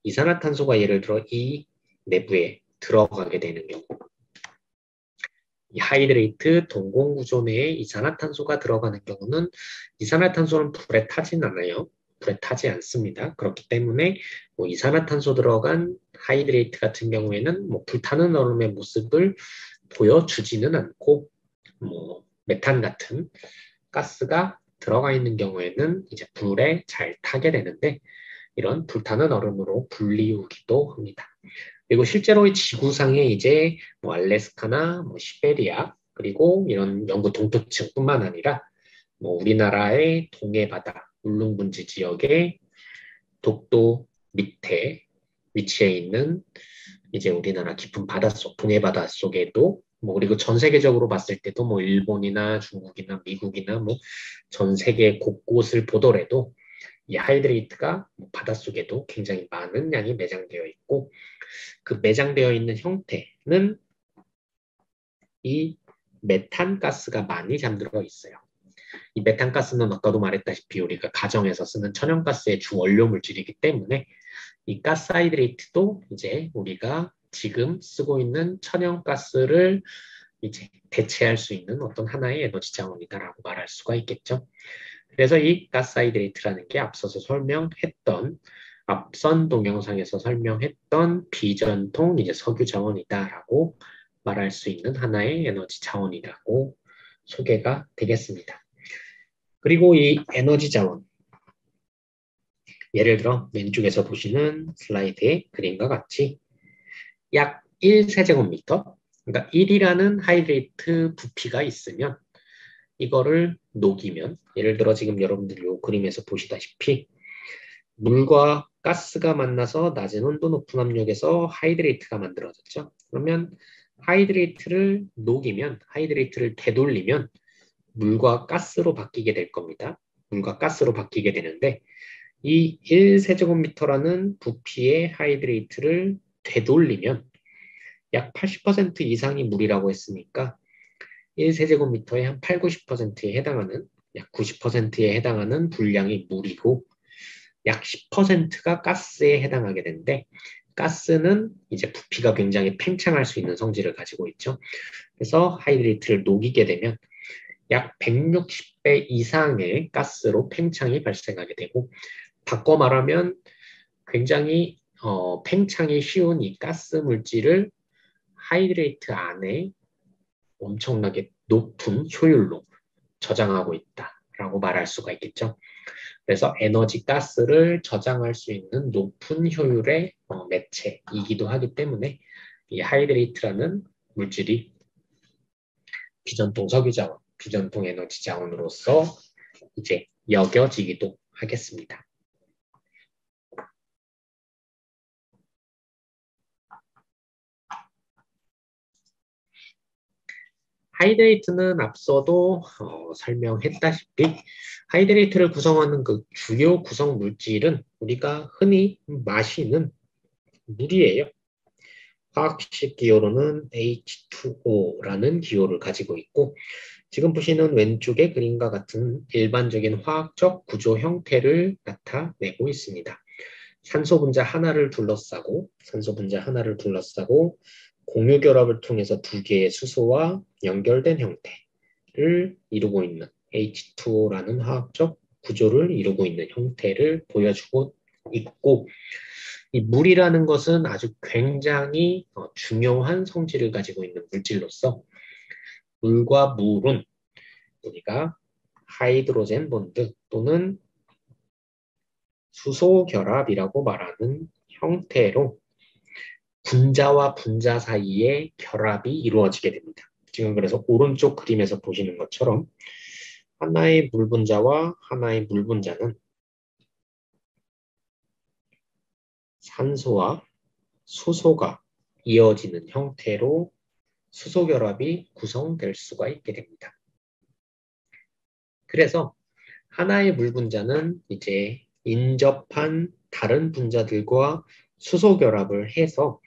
이산화탄소가 예를 들어 이 내부에 들어가게 되는 경우 이 하이드레이트 동공구조 내에 이산화탄소가 들어가는 경우는 이산화탄소는 불에 타진 않아요. 불에 타지 않습니다. 그렇기 때문에 이산화탄소 들어간 하이드레이트 같은 경우에는 불타는 얼음의 모습을 보여주지는 않고 메탄 같은 가스가 들어가 있는 경우에는 이제 불에 잘 타게 되는데 이런 불타는 얼음으로 불리우기도 합니다. 그리고 실제로 지구상에 이제 알래스카나 시베리아 그리고 이런 영구 동토층뿐만 아니라 우리나라의 동해바다 울릉분지 지역의 독도 밑에 위치해 있는 이제 우리나라 깊은 바닷속 동해바다 속에도 그리고 전 세계적으로 봤을 때도 일본이나 중국이나 미국이나 전 세계 곳곳을 보더라도 이 하이드레이트가 바닷속에도 굉장히 많은 양이 매장되어 있고 그 매장되어 있는 형태는 이 메탄가스가 많이 잠들어 있어요. 이 메탄가스는 아까도 말했다시피 우리가 가정에서 쓰는 천연가스의 주 원료 물질이기 때문에 이 가스하이드레이트도 이제 우리가 지금 쓰고 있는 천연가스를 이제 대체할 수 있는 어떤 하나의 에너지 자원이다라고 말할 수가 있겠죠. 그래서 이 가스하이드레이트라는 게 앞선 동영상에서 설명했던 비전통 이제 석유 자원이다라고 말할 수 있는 하나의 에너지 자원이라고 소개가 되겠습니다. 그리고 이 에너지 자원 예를 들어 왼쪽에서 보시는 슬라이드의 그림과 같이 약 1세제곱미터 그러니까 1이라는 하이드레이트 부피가 있으면 이거를 녹이면 예를 들어 지금 여러분들이 이 그림에서 보시다시피 물과 가스가 만나서 낮은 온도 높은 압력에서 하이드레이트가 만들어졌죠. 그러면 하이드레이트를 녹이면 하이드레이트를 되돌리면 물과 가스로 바뀌게 될 겁니다. 물과 가스로 바뀌게 되는데 이 1세제곱미터라는 부피의 하이드레이트를 되돌리면 약 80% 이상이 물이라고 했으니까 1세제곱미터의 한 8, 90%에 해당하는 약 90%에 해당하는 분량이 물이고 약 10%가 가스에 해당하게 되는데 가스는 이제 부피가 굉장히 팽창할 수 있는 성질을 가지고 있죠. 그래서 하이드레이트를 녹이게 되면 약 160배 이상의 가스로 팽창이 발생하게 되고 바꿔 말하면 굉장히 팽창이 쉬운 이 가스 물질을 하이드레이트 안에 엄청나게 높은 효율로 저장하고 있다라고 말할 수가 있겠죠. 그래서 에너지 가스를 저장할 수 있는 높은 효율의 매체이기도 하기 때문에 이 하이드레이트라는 물질이 비전통 석유 자원, 비전통 에너지 자원으로서 이제 여겨지기도 하겠습니다. 하이드레이트는 앞서도 설명했다시피 하이드레이트를 구성하는 그 주요 구성 물질은 우리가 흔히 마시는 물이에요. 화학식 기호로는 H2O라는 기호를 가지고 있고 지금 보시는 왼쪽의 그림과 같은 일반적인 화학적 구조 형태를 나타내고 있습니다. 산소 분자 하나를 둘러싸고 공유 결합을 통해서 두 개의 수소와 연결된 형태를 이루고 있는 H2O라는 화학적 구조를 이루고 있는 형태를 보여주고 있고 이 물이라는 것은 아주 굉장히 중요한 성질을 가지고 있는 물질로서 물과 물은 우리가 하이드로젠 본드 또는 수소 결합이라고 말하는 형태로 분자와 분자 사이에 결합이 이루어지게 됩니다. 지금 그래서 오른쪽 그림에서 보시는 것처럼 하나의 물 분자와 하나의 물 분자는 산소와 수소가 이어지는 형태로 수소 결합이 구성될 수가 있게 됩니다. 그래서 하나의 물 분자는 이제 인접한 다른 분자들과 수소 결합을 해서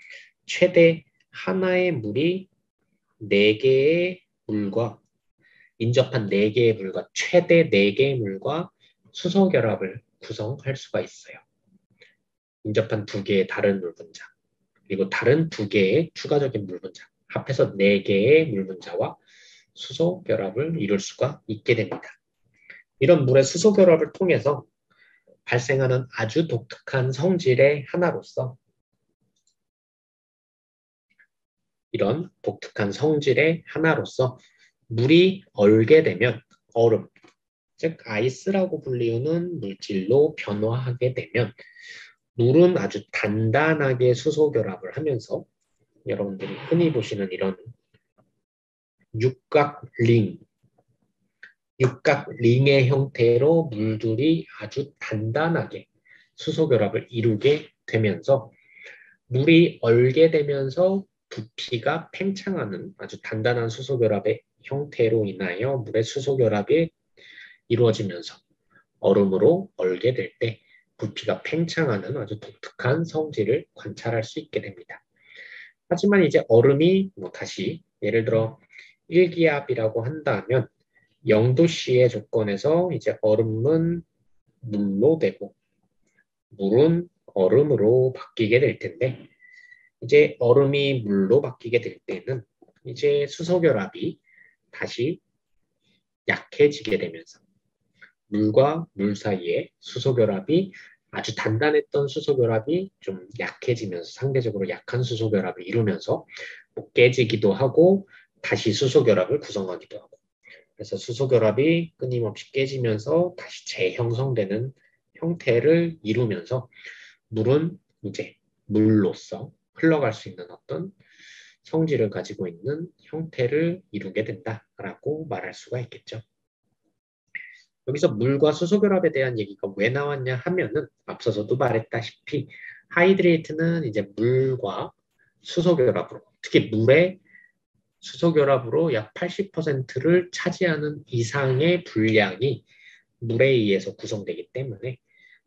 최대 하나의 물이 4개의 물과 인접한 4개의 물과 최대 4개의 물과 수소 결합을 구성할 수가 있어요. 인접한 2개의 다른 물 분자 그리고 다른 2개의 추가적인 물 분자 합해서 4개의 물 분자와 수소 결합을 이룰 수가 있게 됩니다. 이런 물의 수소 결합을 통해서 발생하는 아주 독특한 성질의 하나로서 이런 독특한 성질의 하나로서 물이 얼게 되면 얼음, 즉 아이스라고 불리우는 물질로 변화하게 되면 물은 아주 단단하게 수소 결합을 하면서 여러분들이 흔히 보시는 이런 육각링, 육각링의 형태로 물들이 아주 단단하게 수소 결합을 이루게 되면서 물이 얼게 되면서 부피가 팽창하는 아주 단단한 수소 결합의 형태로 인하여 물의 수소 결합이 이루어지면서 얼음으로 얼게 될 때 부피가 팽창하는 아주 독특한 성질을 관찰할 수 있게 됩니다. 하지만 이제 얼음이 다시 예를 들어 1기압이라고 한다면 0도씨의 조건에서 이제 얼음은 물로 되고 물은 얼음으로 바뀌게 될 텐데 이제 얼음이 물로 바뀌게 될 때는 이제 수소 결합이 다시 약해지게 되면서 물과 물 사이에 수소 결합이 아주 단단했던 수소 결합이 좀 약해지면서 상대적으로 약한 수소 결합을 이루면서 깨지기도 하고 다시 수소 결합을 구성하기도 하고 그래서 수소 결합이 끊임없이 깨지면서 다시 재형성되는 형태를 이루면서 물은 이제 물로서 흘러갈 수 있는 어떤 성질을 가지고 있는 형태를 이루게 된다라고 말할 수가 있겠죠. 여기서 물과 수소결합에 대한 얘기가 왜 나왔냐 하면은 앞서서도 말했다시피 하이드레이트는 이제 물과 수소결합으로 특히 물의 수소결합으로 약 80%를 차지하는 이상의 분량이 물에 의해서 구성되기 때문에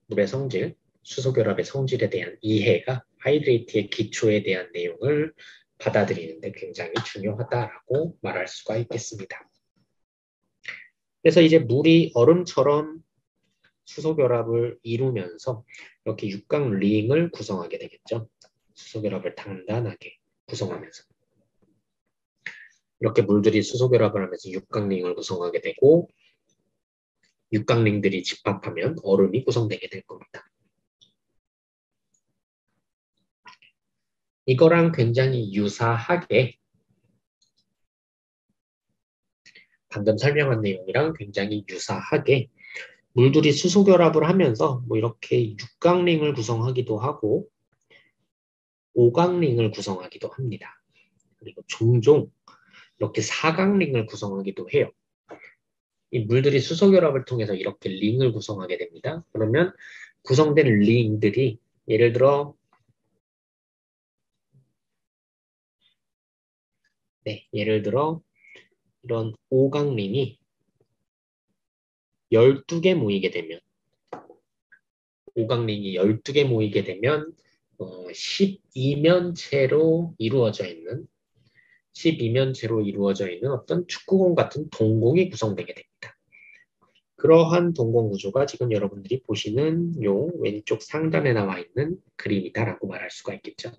물의 성질, 수소결합의 성질에 대한 이해가 하이드레이트의 기초에 대한 내용을 받아들이는데 굉장히 중요하다라고 말할 수가 있겠습니다. 그래서 이제 물이 얼음처럼 수소결합을 이루면서 이렇게 육각 링을 구성하게 되겠죠. 수소결합을 단단하게 구성하면서. 이렇게 물들이 수소결합을 하면서 육각링을 구성하게 되고 육각링들이 집합하면 얼음이 구성되게 될 겁니다. 이거랑 굉장히 유사하게 방금 설명한 내용이랑 굉장히 유사하게 물들이 수소결합을 하면서 뭐 이렇게 육각링을 구성하기도 하고 오각링을 구성하기도 합니다. 그리고 종종 이렇게 사각링을 구성하기도 해요. 이 물들이 수소결합을 통해서 이렇게 링을 구성하게 됩니다. 그러면 구성된 링들이 예를 들어 이런 오각링이 12개 모이게 되면 오각링이 12개 모이게 되면 12면체로 이루어져 있는 어떤 축구공 같은 동공이 구성되게 됩니다. 그러한 동공 구조가 지금 여러분들이 보시는 요 왼쪽 상단에 나와 있는 그림이다라고 말할 수가 있겠죠.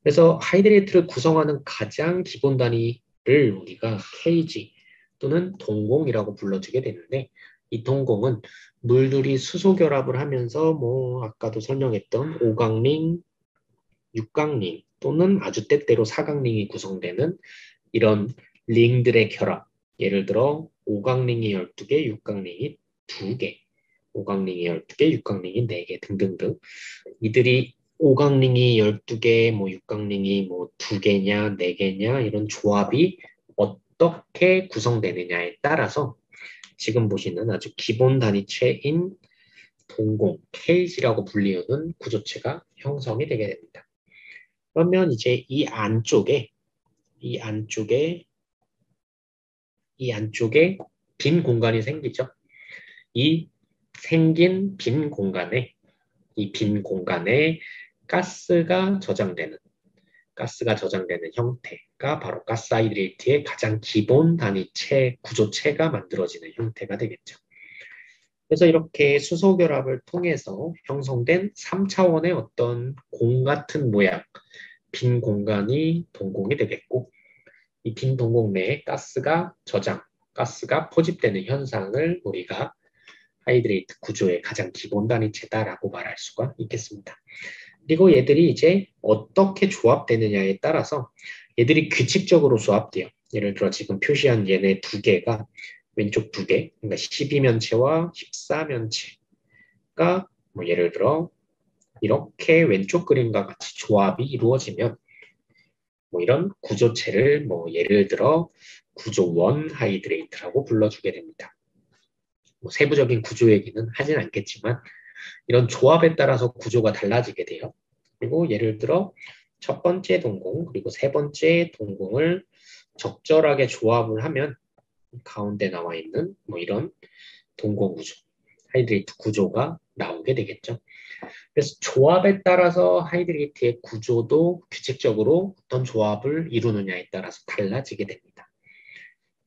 그래서 하이드레이트를 구성하는 가장 기본 단위를 우리가 kg 또는 동공이라고 불러주게 되는데 이 동공은 물들이 수소 결합을 하면서 뭐 아까도 설명했던 오각링, 육각링 또는 아주 때때로 사각링이 구성되는 이런 링들의 결합. 예를 들어 오각링이 12개, 육각링이 2개, 오각링이 12개, 육각링이 4개 등등등. 이들이 오각링이 12개, 뭐 육각링이 뭐 2개냐, 4개냐 이런 조합이 어떻게 구성되느냐에 따라서 지금 보시는 아주 기본 단위체인 동공, 케이지라고 불리우는 구조체가 형성이 되게 됩니다. 그러면 이제 이 안쪽에 빈 공간이 생기죠. 이 생긴 이 빈 공간에 가스가 저장되는 형태가 바로 가스하이드레이트의 가장 기본 단위체 구조체가 만들어지는 형태가 되겠죠. 그래서 이렇게 수소 결합을 통해서 형성된 3차원의 어떤 공 같은 모양, 빈 공간이 동공이 되겠고 이 빈 동공 내에 가스가 포집되는 현상을 우리가 하이드레이트 구조의 가장 기본 단위체다라고 말할 수가 있겠습니다. 그리고 얘들이 이제 어떻게 조합되느냐에 따라서 얘들이 규칙적으로 조합돼요. 예를 들어 지금 표시한 얘네 2개가 왼쪽 2개, 그러니까 12면체와 14면체가 뭐 예를 들어 이렇게 왼쪽 그림과 같이 조합이 이루어지면 뭐 이런 구조체를 뭐 예를 들어 구조 1 하이드레이트라고 불러주게 됩니다. 뭐 세부적인 구조 얘기는 하진 않겠지만 이런 조합에 따라서 구조가 달라지게 돼요. 그리고 예를 들어 첫 번째 동공 그리고 세 번째 동공을 적절하게 조합을 하면 가운데 나와 있는 뭐 이런 동공 구조, 하이드레이트 구조가 나오게 되겠죠. 그래서 조합에 따라서 하이드레이트의 구조도 규칙적으로 어떤 조합을 이루느냐에 따라서 달라지게 됩니다.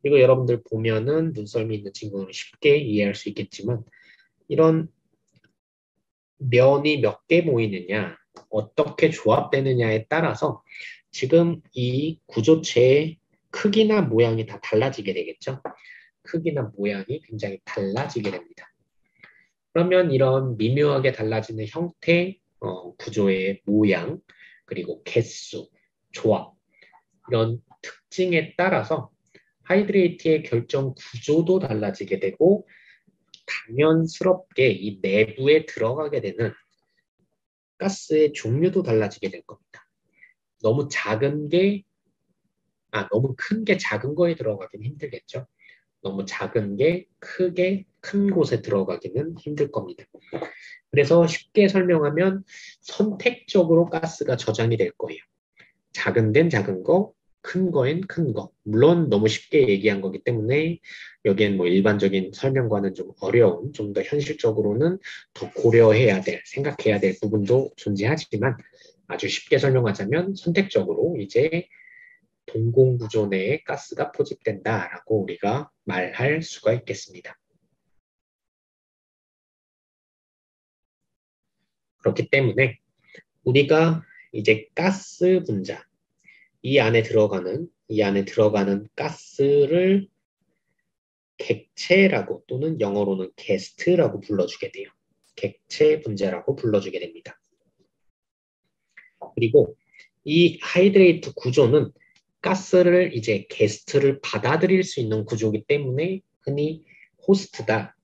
그리고 여러분들 보면은 눈썰미 있는 친구는 쉽게 이해할 수 있겠지만 이런 면이 몇 개 모이느냐, 어떻게 조합되느냐에 따라서 지금 이 구조체의 크기나 모양이 다 달라지게 되겠죠. 크기나 모양이 굉장히 달라지게 됩니다. 그러면 이런 미묘하게 달라지는 형태, 구조의 모양, 그리고 개수, 조합, 이런 특징에 따라서 하이드레이트의 결정 구조도 달라지게 되고 당연스럽게 이 내부에 들어가게 되는 가스의 종류도 달라지게 될 겁니다. 너무 너무 큰 게 작은 거에 들어가긴 힘들겠죠. 너무 작은 게 크게 큰 곳에 들어가기는 힘들 겁니다. 그래서 쉽게 설명하면 선택적으로 가스가 저장이 될 거예요. 작은 데는 작은 거, 큰 거엔 큰 거. 물론 너무 쉽게 얘기한 거기 때문에 여기엔 뭐 일반적인 설명과는 좀 어려운, 좀 더 현실적으로는 더 고려해야 될, 생각해야 될 부분도 존재하지만 아주 쉽게 설명하자면 선택적으로 이제 동공구조 내에 가스가 포집된다라고 우리가 말할 수가 있겠습니다. 그렇기 때문에 우리가 이제 가스 분자, 이 안에 들어가는 가스를 객체라고 또는 영어로는 게스트라고 불러주게 돼요. 객체 분자라고 불러주게 됩니다. 그리고 이 하이드레이트 구조는 가스를 이제 게스트를 받아들일 수 있는 구조이기 때문에 흔히 호스트다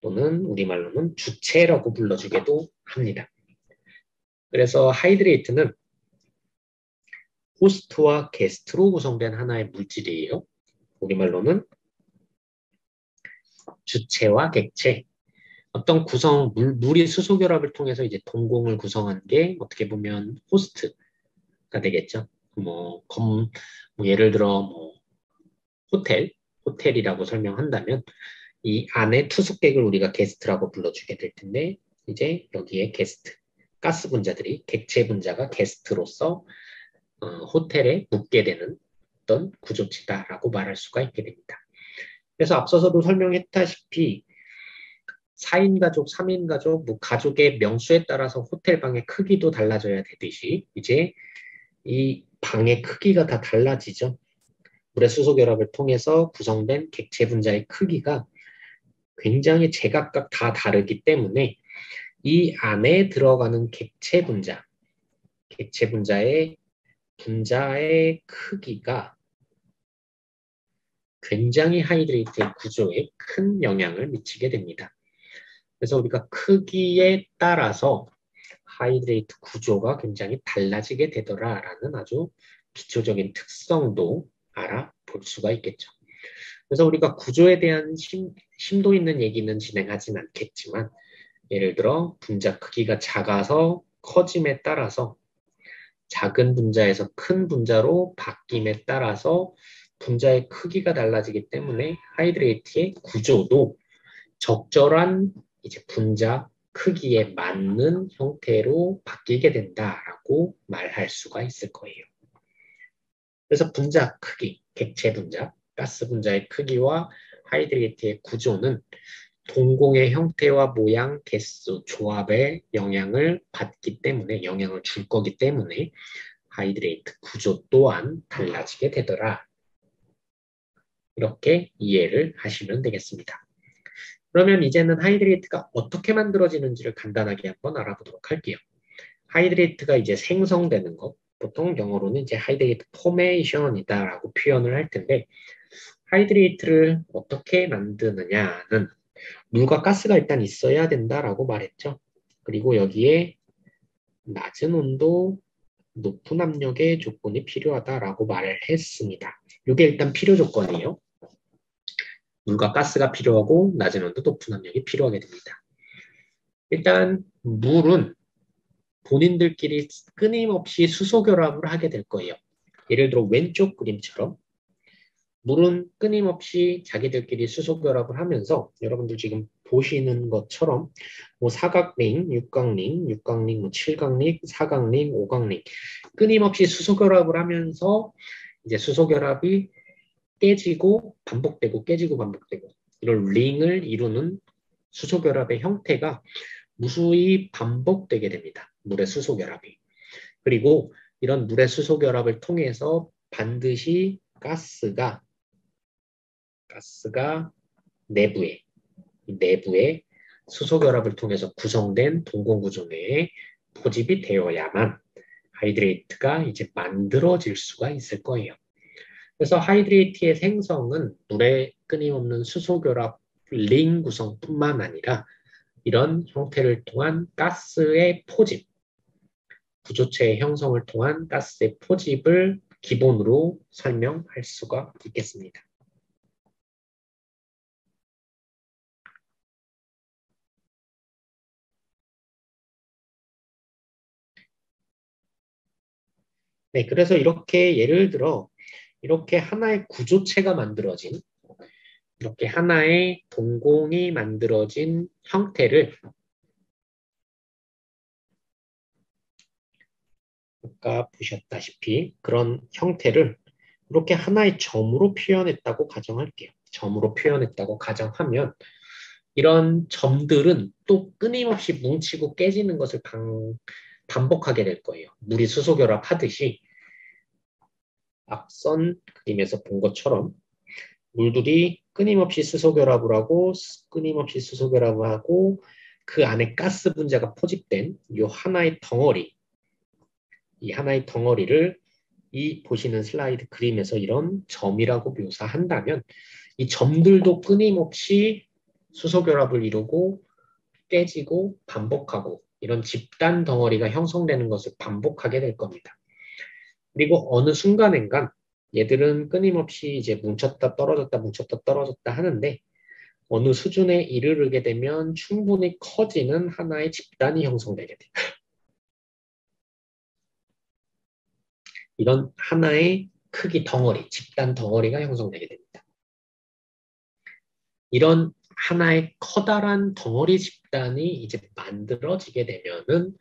또는 우리말로는 주체라고 불러주기도 합니다. 그래서 하이드레이트는 호스트와 게스트로 구성된 하나의 물질이에요. 우리말로는 주체와 객체. 어떤 물이 수소결합을 통해서 이제 동공을 구성한 게 어떻게 보면 호스트가 되겠죠. 뭐 예를 들어 호텔이라고 설명한다면 이 안에 투숙객을 우리가 게스트라고 불러주게 될 텐데 이제 여기에 게스트, 가스 분자들이 객체 분자가 게스트로서 호텔에 묵게 되는 어떤 구조체다라고 말할 수가 있게 됩니다. 그래서 앞서서도 설명했다시피 4인 가족, 3인 가족, 뭐 가족의 명수에 따라서 호텔 방의 크기도 달라져야 되듯이 이제 이 방의 크기가 다 달라지죠. 물의 수소결합을 통해서 구성된 객체 분자의 크기가 굉장히 제각각 다 다르기 때문에 이 안에 들어가는 객체 분자의 크기가 굉장히 하이드레이트의 구조에 큰 영향을 미치게 됩니다. 그래서 우리가 크기에 따라서 하이드레이트 구조가 굉장히 달라지게 되더라라는 아주 기초적인 특성도 알아볼 수가 있겠죠. 그래서 우리가 구조에 대한 심도 있는 얘기는 진행하진 않겠지만 예를 들어 분자 크기가 작아서 커짐에 따라서 작은 분자에서 큰 분자로 바뀜에 따라서 분자의 크기가 달라지기 때문에 하이드레이트의 구조도 적절한 이제 분자 크기에 맞는 형태로 바뀌게 된다라고 말할 수가 있을 거예요. 그래서 분자 크기, 객체 분자, 가스 분자의 크기와 하이드레이트의 구조는 동공의 형태와 모양, 개수, 조합에 영향을 줄 거기 때문에 하이드레이트 구조 또한 달라지게 되더라. 이렇게 이해를 하시면 되겠습니다. 그러면 이제는 하이드레이트가 어떻게 만들어지는지를 간단하게 한번 알아보도록 할게요. 하이드레이트가 이제 생성되는 것, 보통 영어로는 이제 하이드레이트 포메이션이다라고 표현을 할 텐데, 하이드레이트를 어떻게 만드느냐는 물과 가스가 일단 있어야 된다라고 말했죠. 그리고 여기에 낮은 온도, 높은 압력의 조건이 필요하다라고 말을 했습니다. 이게 일단 필요 조건이에요. 물과 가스가 필요하고 낮은 온도, 높은 압력이 필요하게 됩니다. 일단 물은 본인들끼리 끊임없이 수소 결합을 하게 될 거예요. 예를 들어 왼쪽 그림처럼 물은 끊임없이 자기들끼리 수소 결합을 하면서 여러분들 지금 보시는 것처럼 뭐 사각링, 육각링, 뭐 칠각링, 사각링, 오각링 끊임없이 수소 결합을 하면서 이제 수소 결합이 깨지고 반복되고 깨지고 반복되고 이런 링을 이루는 수소 결합의 형태가 무수히 반복되게 됩니다. 물의 수소 결합이. 그리고 이런 물의 수소 결합을 통해서 반드시 가스가 내부에 수소 결합을 통해서 구성된 동공 구조 내에 포집이 되어야만 하이드레이트가 이제 만들어질 수가 있을 거예요. 그래서 하이드레이트의 생성은 물의 끊임없는 수소 결합 링 구성뿐만 아니라 이런 형태를 통한 가스의 포집, 구조체의 형성을 통한 가스의 포집을 기본으로 설명할 수가 있겠습니다. 네, 그래서 이렇게 예를 들어 이렇게 하나의 구조체가 만들어진 이렇게 하나의 동공이 만들어진 형태를 아까 보셨다시피 그런 형태를 이렇게 하나의 점으로 표현했다고 가정할게요. 점으로 표현했다고 가정하면 이런 점들은 또 끊임없이 뭉치고 깨지는 것을 반복하게 될 거예요. 물이 수소결합 하듯이 앞선 그림에서 본 것처럼 물들이 끊임없이 수소결합을 하고 끊임없이 수소결합을 하고 그 안에 가스 분자가 포집된 이 하나의 덩어리, 이 하나의 덩어리를 이 보시는 슬라이드 그림에서 이런 점이라고 묘사한다면 이 점들도 끊임없이 수소결합을 이루고 깨지고 반복하고 이런 집단 덩어리가 형성되는 것을 반복하게 될 겁니다. 그리고 어느 순간엔간 얘들은 끊임없이 이제 뭉쳤다 떨어졌다 뭉쳤다 떨어졌다 하는데 어느 수준에 이르게 되면 충분히 커지는 하나의 집단이 형성되게 돼요. 이런 하나의 크기 덩어리, 집단 덩어리가 형성되게 됩니다. 이런 하나의 커다란 덩어리 집단이 이제 만들어지게 되면은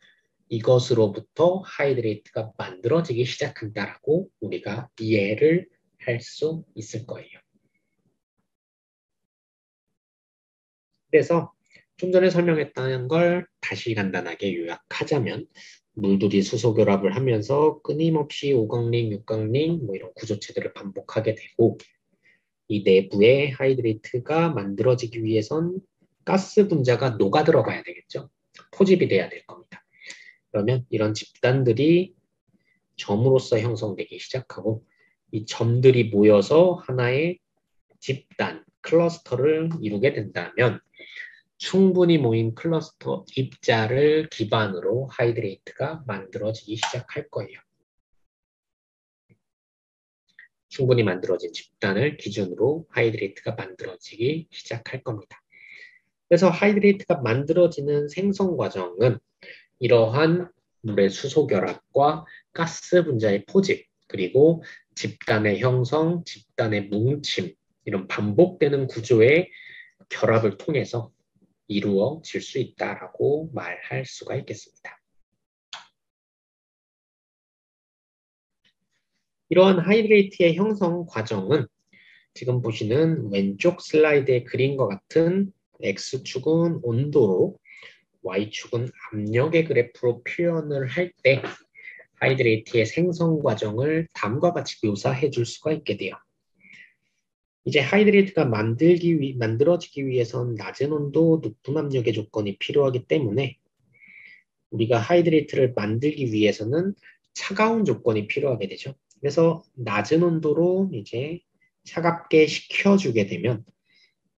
이것으로부터 하이드레이트가 만들어지기 시작한다라고 우리가 이해를 할 수 있을 거예요. 그래서 좀 전에 설명했던 걸 다시 간단하게 요약하자면 물들이 수소결합을 하면서 끊임없이 5강링, 6강링 뭐 이런 구조체들을 반복하게 되고 이 내부에 하이드레이트가 만들어지기 위해선 가스 분자가 녹아 들어가야 되겠죠. 포집이 돼야 될 겁니다. 그러면 이런 집단들이 점으로서 형성되기 시작하고 이 점들이 모여서 하나의 집단, 클러스터를 이루게 된다면 충분히 모인 클러스터 입자를 기반으로 하이드레이트가 만들어지기 시작할 거예요. 충분히 만들어진 집단을 기준으로 하이드레이트가 만들어지기 시작할 겁니다. 그래서 하이드레이트가 만들어지는 생성 과정은 이러한 물의 수소 결합과 가스 분자의 포집, 그리고 집단의 형성, 집단의 뭉침, 이런 반복되는 구조의 결합을 통해서 이루어질 수 있다라고 말할 수가 있겠습니다. 이러한 하이드레이트의 형성 과정은 지금 보시는 왼쪽 슬라이드의 그림과 같은 X축은 온도로 Y축은 압력의 그래프로 표현을 할 때 하이드레이트의 생성 과정을 다음과 같이 묘사해 줄 수가 있게 돼요. 이제 하이드레이트가 만들어지기 위해선 낮은 온도, 높은 압력의 조건이 필요하기 때문에 우리가 하이드레이트를 만들기 위해서는 차가운 조건이 필요하게 되죠. 그래서 낮은 온도로 이제 차갑게 식혀주게 되면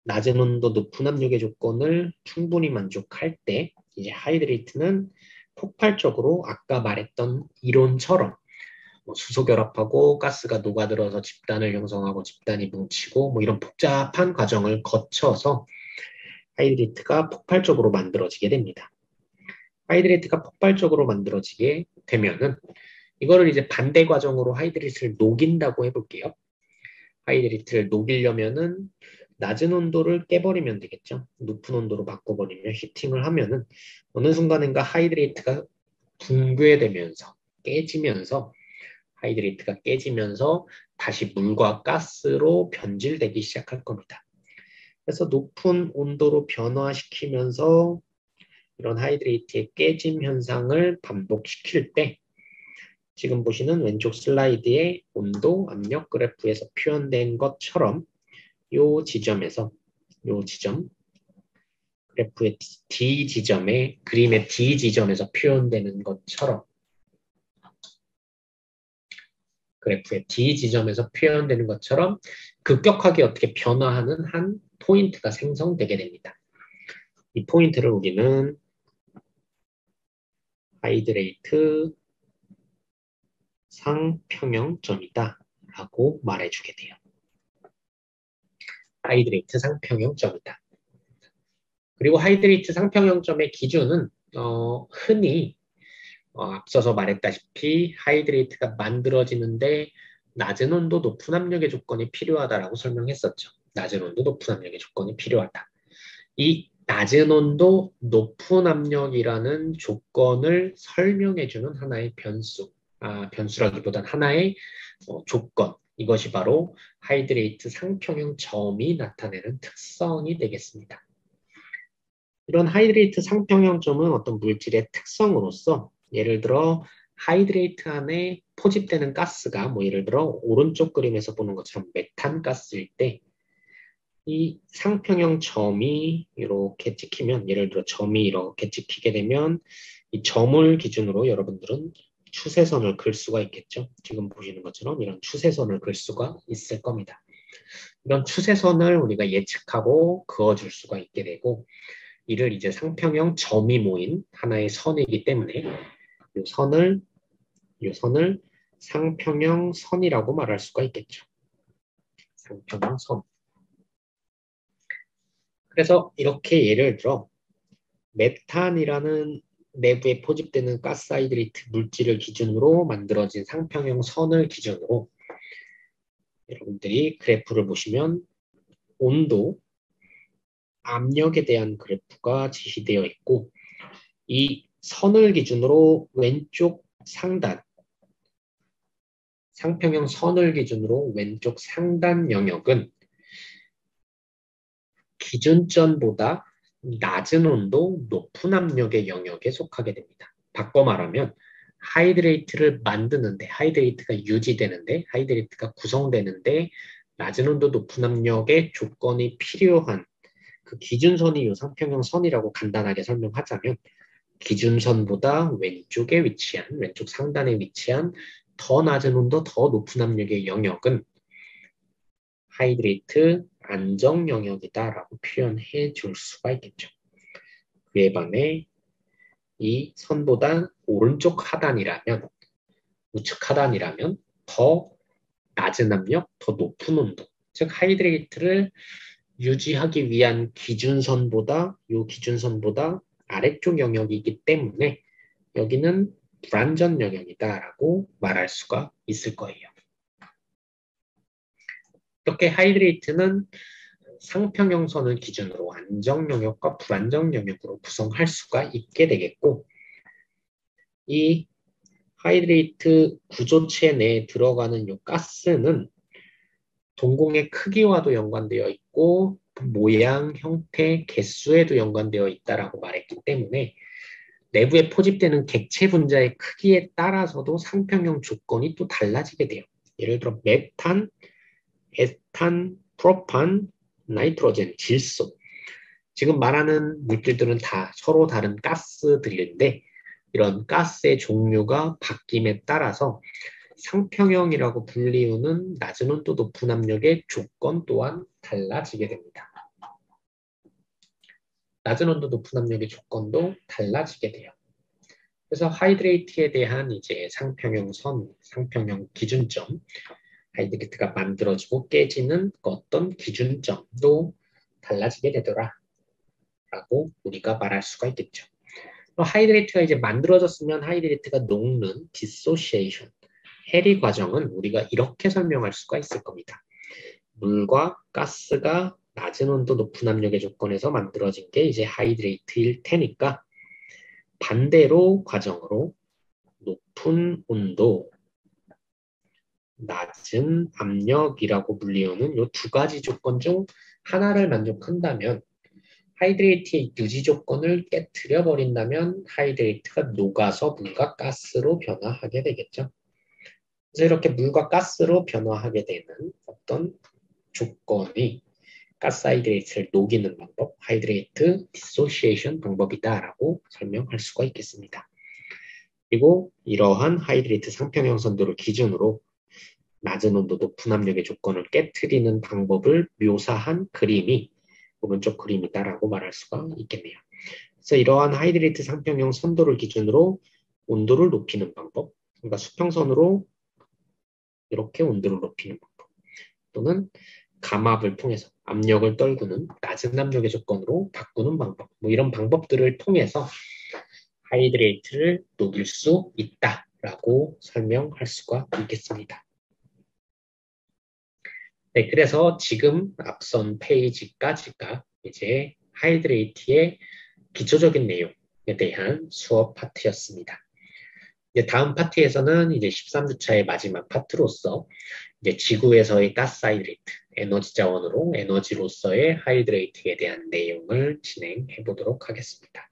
낮은 온도, 높은 압력의 조건을 충분히 만족할 때 이제 하이드레이트는 폭발적으로 아까 말했던 이론처럼 뭐 수소 결합하고 가스가 녹아들어서 집단을 형성하고 집단이 뭉치고 뭐 이런 복잡한 과정을 거쳐서 하이드레이트가 폭발적으로 만들어지게 됩니다. 하이드레이트가 폭발적으로 만들어지게 되면은 이거를 이제 반대 과정으로 하이드레이트를 녹인다고 해볼게요. 하이드레이트를 녹이려면은 낮은 온도를 깨버리면 되겠죠. 높은 온도로 바꿔버리면 히팅을 하면은 어느 순간인가 하이드레이트가 붕괴되면서 깨지면서 하이드레이트가 깨지면서 다시 물과 가스로 변질되기 시작할 겁니다. 그래서 높은 온도로 변화시키면서 이런 하이드레이트의 깨짐 현상을 반복시킬 때 지금 보시는 왼쪽 슬라이드의 온도 압력 그래프에서 표현된 것처럼 이 지점에서 이 지점 그래프의 D 지점에 그림의 D 지점에서 표현되는 것처럼 그래프의 D 지점에서 표현되는 것처럼 급격하게 어떻게 변화하는 한 포인트가 생성되게 됩니다. 이 포인트를 우리는 하이드레이트 상평형점이다 라고 말해주게 돼요. 하이드레이트 상평형점이다. 그리고 하이드레이트 상평형점의 기준은 흔히 앞서서 말했다시피 하이드레이트가 만들어지는데 낮은 온도, 높은 압력의 조건이 필요하다라고 설명했었죠. 낮은 온도, 높은 압력의 조건이 필요하다. 이 낮은 온도, 높은 압력이라는 조건을 설명해주는 하나의 변수, 변수라기보단 하나의 조건, 이것이 바로 하이드레이트 상평형 점이 나타내는 특성이 되겠습니다. 이런 하이드레이트 상평형점은 어떤 물질의 특성으로서 예를 들어 하이드레이트 안에 포집되는 가스가 예를 들어 오른쪽 그림에서 보는 것처럼 메탄 가스일 때 이 상평형 점이 이렇게 찍히면 예를 들어 점이 이렇게 찍히게 되면 이 점을 기준으로 여러분들은 추세선을 그을 수가 있겠죠. 지금 보시는 것처럼 이런 추세선을 그을 수가 있을 겁니다. 이런 추세선을 우리가 예측하고 그어줄 수가 있게 되고 이를 이제 상평형 점이 모인 하나의 선이기 때문에 이 선을 상평형 선이라고 말할 수가 있겠죠. 상평형 선. 그래서 이렇게 예를 들어 메탄이라는 내부에 포집되는 가스하이드레이트 물질을 기준으로 만들어진 상평형 선을 기준으로 여러분들이 그래프를 보시면 온도, 압력에 대한 그래프가 제시되어 있고 이 선을 기준으로 왼쪽 상단, 상평형 선을 기준으로 왼쪽 상단 영역은 기준점보다 낮은 온도, 높은 압력의 영역에 속하게 됩니다. 바꿔 말하면 하이드레이트를 만드는데, 하이드레이트가 유지되는데, 하이드레이트가 구성되는데 낮은 온도, 높은 압력의 조건이 필요한 그 기준선이 이 상평형 선이라고 간단하게 설명하자면 기준선보다 왼쪽에 위치한, 왼쪽 상단에 위치한 더 낮은 온도, 더 높은 압력의 영역은 하이드레이트 안정 영역이다라고 표현해 줄 수가 있겠죠. 그에 반해 이 선보다 오른쪽 하단이라면, 우측 하단이라면 더 낮은 압력, 더 높은 온도, 즉 하이드레이트를 유지하기 위한 기준선보다 이 기준선보다 아래쪽 영역이기 때문에 여기는 불안전 영역이다라고 말할 수가 있을 거예요. 이렇게 하이드레이트는 상평형 선을 기준으로 안정 영역과 불안정 영역으로 구성할 수가 있게 되겠고 이 하이드레이트 구조체 내에 들어가는 이 가스는 동공의 크기와도 연관되어 있고 모양, 형태, 개수에도 연관되어 있다라고 말했기 때문에 내부에 포집되는 객체 분자의 크기에 따라서도 상평형 조건이 또 달라지게 돼요. 예를 들어 메탄, 에탄, 프로판, 나이트로젠, 질소. 지금 말하는 물질들은 다 서로 다른 가스들인데 이런 가스의 종류가 바뀜에 따라서 상평형이라고 불리우는 낮은 온도 높은 압력의 조건 또한 달라지게 됩니다. 낮은 온도 높은 압력의 조건도 달라지게 돼요. 그래서 하이드레이트에 대한 이제 상평형 선, 상평형 기준점, 하이드레이트가 만들어지고 깨지는 어떤 기준점도 달라지게 되더라 라고 우리가 말할 수가 있겠죠. 하이드레이트가 이제 만들어졌으면 하이드레이트가 녹는 디소시에이션, 해리 과정은 우리가 이렇게 설명할 수가 있을 겁니다. 물과 가스가 낮은 온도 높은 압력의 조건에서 만들어진 게 이제 하이드레이트일 테니까 반대로 과정으로 높은 온도, 낮은 압력이라고 불리우는 이 두 가지 조건 중 하나를 만족한다면 하이드레이트의 유지 조건을 깨트려 버린다면 하이드레이트가 녹아서 물과 가스로 변화하게 되겠죠. 그래서 이렇게 물과 가스로 변화하게 되는 어떤 조건이 가스 하이드레이트를 녹이는 방법, 하이드레이트 디소시에이션 방법이다라고 설명할 수가 있겠습니다. 그리고 이러한 하이드레이트 상평형 선도를 기준으로 낮은 온도, 높은 압력의 조건을 깨트리는 방법을 묘사한 그림이 오른쪽 그림이다라고 말할 수가 있겠네요. 그래서 이러한 하이드레이트 상평형 선도를 기준으로 온도를 높이는 방법, 그러니까 수평선으로 이렇게 온도를 높이는 방법, 또는 감압을 통해서 압력을 떨구는 낮은 압력의 조건으로 바꾸는 방법, 이런 방법들을 통해서 하이드레이트를 녹일 수 있다라고 설명할 수가 있겠습니다. 네, 그래서 지금 앞선 페이지까지가 이제 하이드레이트의 기초적인 내용에 대한 수업 파트였습니다. 이제 다음 파트에서는 이제 13주차의 마지막 파트로서 이제 지구에서의 가스 하이드레이트, 에너지 자원으로 에너지로서의 하이드레이트에 대한 내용을 진행해 보도록 하겠습니다.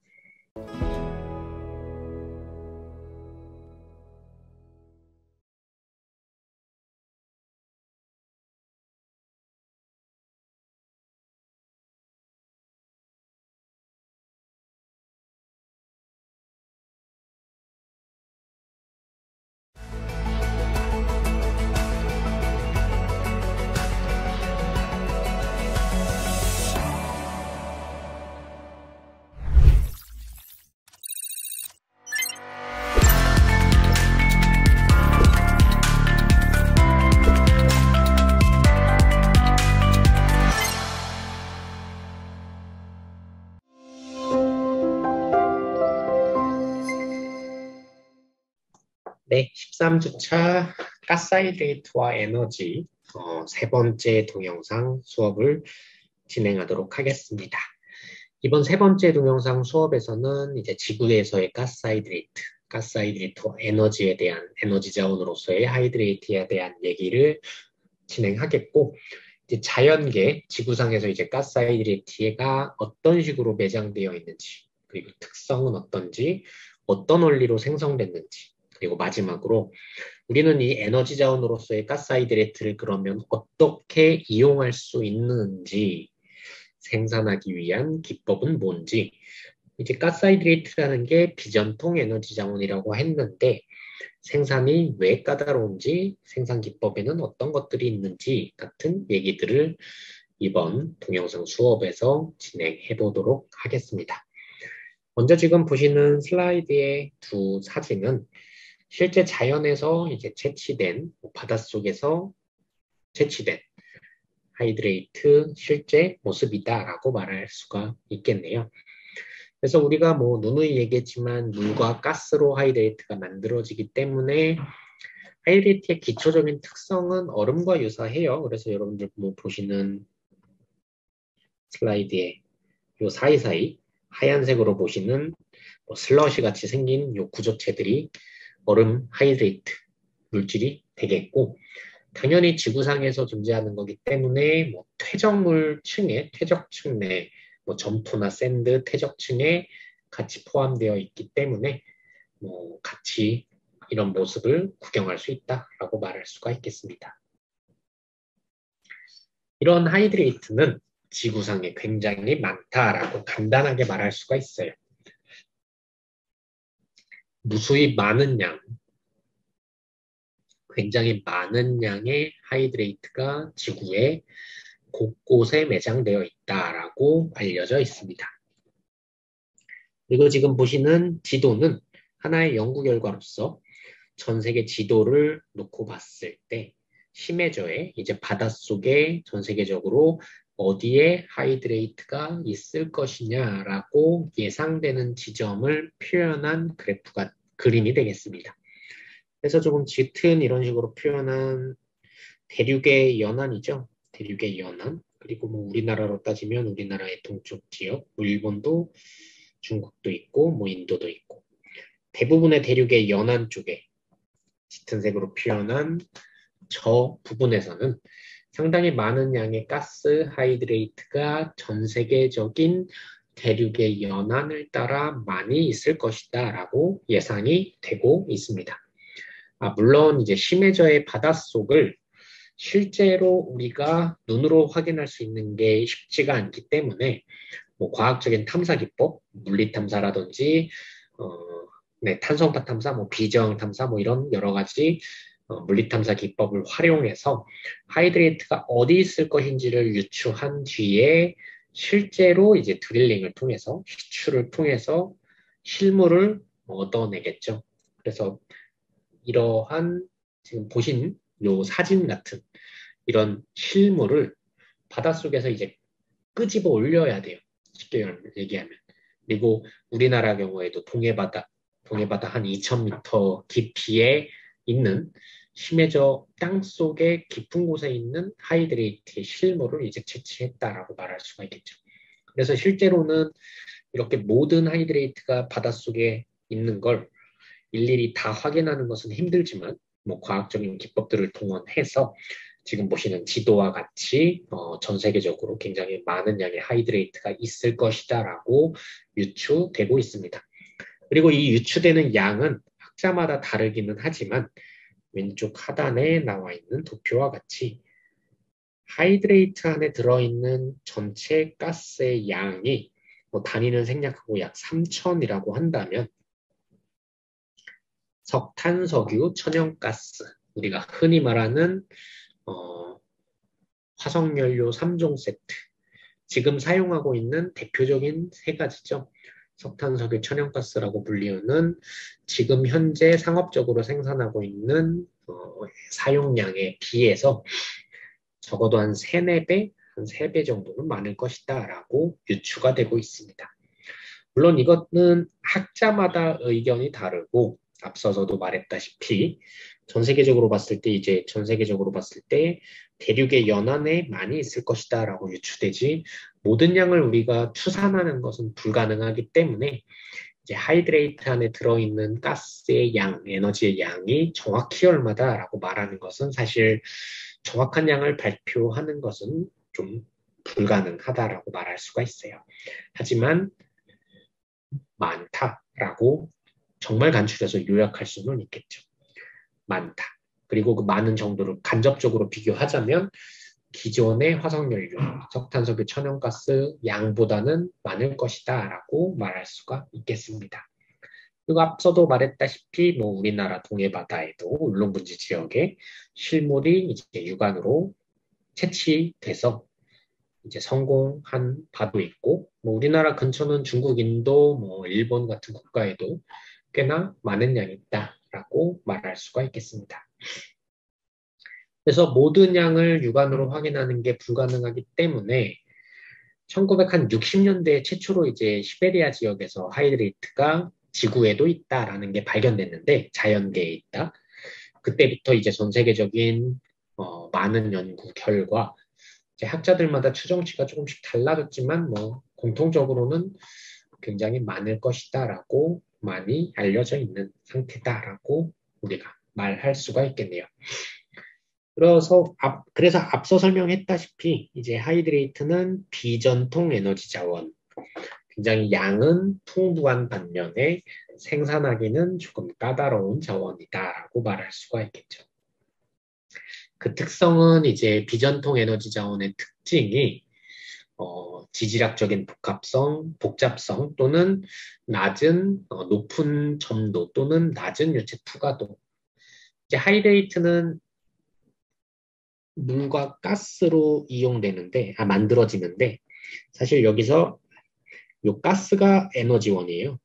네, 13주차 가스하이드레이트와 에너지 세 번째 동영상 수업을 진행하도록 하겠습니다. 이번 세 번째 동영상 수업에서는 이제 지구에서의 가스하이드레이트와 에너지에 대한 에너지 자원으로서의 하이드레이트에 대한 얘기를 진행하겠고, 이제 자연계 지구상에서 이제 가스하이드레이트가 어떤 식으로 매장되어 있는지, 그리고 특성은 어떤지, 어떤 원리로 생성됐는지, 그리고 마지막으로 우리는 이 에너지 자원으로서의 가스하이드레이트를 그러면 어떻게 이용할 수 있는지, 생산하기 위한 기법은 뭔지, 이제 가스하이드레이트라는 게 비전통 에너지 자원이라고 했는데 생산이 왜 까다로운지, 생산 기법에는 어떤 것들이 있는지 같은 얘기들을 이번 동영상 수업에서 진행해 보도록 하겠습니다. 먼저 지금 보시는 슬라이드의 두 사진은 실제 자연에서 이제 채취된, 바닷속에서 채취된 하이드레이트 실제 모습이다라고 말할 수가 있겠네요. 그래서 우리가 뭐 누누이 얘기했지만 물과 가스로 하이드레이트가 만들어지기 때문에 하이드레이트의 기초적인 특성은 얼음과 유사해요. 그래서 여러분들 뭐 보시는 슬라이드에 요 사이사이 하얀색으로 보시는 뭐 슬러시 같이 생긴 요 구조체들이 얼음 하이드레이트 물질이 되겠고, 당연히 지구상에서 존재하는 거기 때문에 뭐 퇴적층 내 뭐 점토나 샌드 퇴적층에 같이 포함되어 있기 때문에 뭐 같이 이런 모습을 구경할 수 있다라고 말할 수가 있겠습니다. 이런 하이드레이트는 지구상에 굉장히 많다라고 간단하게 말할 수가 있어요. 무수히 많은 양, 굉장히 많은 양의 하이드레이트가 지구에 곳곳에 매장되어 있다라고 알려져 있습니다. 그리고 지금 보시는 지도는 하나의 연구 결과로서 전 세계 지도를 놓고 봤을 때 심해저에 이제 바닷속에 전 세계적으로 어디에 하이드레이트가 있을 것이냐라고 예상되는 지점을 표현한 그림이 되겠습니다. 그래서 조금 짙은 이런 식으로 표현한 대륙의 연안이죠. 대륙의 연안. 그리고 뭐 우리나라로 따지면 우리나라의 동쪽 지역, 뭐 일본도, 중국도 있고, 뭐 인도도 있고. 대부분의 대륙의 연안 쪽에 짙은 색으로 표현한 저 부분에서는 상당히 많은 양의 가스 하이드레이트가 전 세계적인 대륙의 연안을 따라 많이 있을 것이다 라고 예상이 되고 있습니다. 물론 이제 심해저의 바닷속을 실제로 우리가 눈으로 확인할 수 있는 게 쉽지가 않기 때문에 뭐 과학적인 탐사 기법, 물리 탐사라든지 탄성파 탐사, 뭐 비저항 탐사, 뭐 이런 여러 가지 물리 탐사 기법을 활용해서 하이드레이트가 어디 있을 것인지를 유추한 뒤에 실제로 이제 드릴링을 통해서 시추를 통해서 실물을 얻어내겠죠. 그래서 이러한 지금 보신 요 사진 같은 이런 실물을 바닷속에서 이제 끄집어 올려야 돼요. 쉽게 얘기하면. 그리고 우리나라 경우에도 동해바다 한 2,000m 깊이에 있는 심해저 땅 속의 깊은 곳에 있는 하이드레이트의 실물을 이제 채취했다라고 말할 수가 있겠죠. 그래서 실제로는 이렇게 모든 하이드레이트가 바닷속에 있는 걸 일일이 다 확인하는 것은 힘들지만 뭐 과학적인 기법들을 동원해서 지금 보시는 지도와 같이 전 세계적으로 굉장히 많은 양의 하이드레이트가 있을 것이다라고 유추되고 있습니다. 그리고 이 유추되는 양은 학자마다 다르기는 하지만 왼쪽 하단에 나와 있는 도표와 같이 하이드레이트 안에 들어있는 전체 가스의 양이 뭐 단위는 생략하고 약 3,000이라고 한다면 석탄, 석유, 천연가스, 우리가 흔히 말하는 화석연료 3종 세트, 지금 사용하고 있는 대표적인 세 가지죠. 석탄, 석유, 천연가스라고 불리우는 지금 현재 상업적으로 생산하고 있는 사용량에 비해서 적어도 한 3, 4배, 한 3배 정도는 많을 것이다 라고 유추가 되고 있습니다. 물론 이것은 학자마다 의견이 다르고 앞서서도 말했다시피 전 세계적으로 봤을 때 대륙의 연안에 많이 있을 것이다 라고 유추되지 모든 양을 우리가 추산하는 것은 불가능하기 때문에 이제 하이드레이트 안에 들어있는 가스의 양, 에너지의 양이 정확히 얼마다라고 말하는 것은 사실 정확한 양을 발표하는 것은 좀 불가능하다라고 말할 수가 있어요. 하지만 많다라고 정말 간추려서 요약할 수는 있겠죠. 많다. 그리고 그 많은 정도를 간접적으로 비교하자면 기존의 화석연료, 석탄석유, 천연가스 양보다는 많을 것이다 라고 말할 수가 있겠습니다. 그리고 앞서도 말했다시피 뭐 우리나라 동해바다에도 울릉분지 지역에 실물이 이제 육안으로 채취돼서 이제 성공한 바도 있고 뭐 우리나라 근처는 중국, 인도, 뭐 일본 같은 국가에도 꽤나 많은 양이 있다라고 말할 수가 있겠습니다. 그래서 모든 양을 육안으로 확인하는 게 불가능하기 때문에 1960년대 최초로 이제 시베리아 지역에서 하이드레이트가 지구에도 있다라는 게 발견됐는데 자연계에 있다. 그때부터 이제 전 세계적인 많은 연구 결과 이제 학자들마다 추정치가 조금씩 달라졌지만 뭐 공통적으로는 굉장히 많을 것이다라고 많이 알려져 있는 상태다라고 우리가 말할 수가 있겠네요. 그래서 앞서 설명했다시피 이제 하이드레이트는 비전통 에너지 자원, 굉장히 양은 풍부한 반면에 생산하기는 조금 까다로운 자원이다라고 말할 수가 있겠죠. 그 특성은 이제 비전통 에너지 자원의 특징이 지질학적인 복잡성 또는 높은 점도 또는 낮은 유체 투과도. 이제 하이드레이트는 물과 가스로 만들어지는데 사실 여기서 요 가스가 에너지원이에요.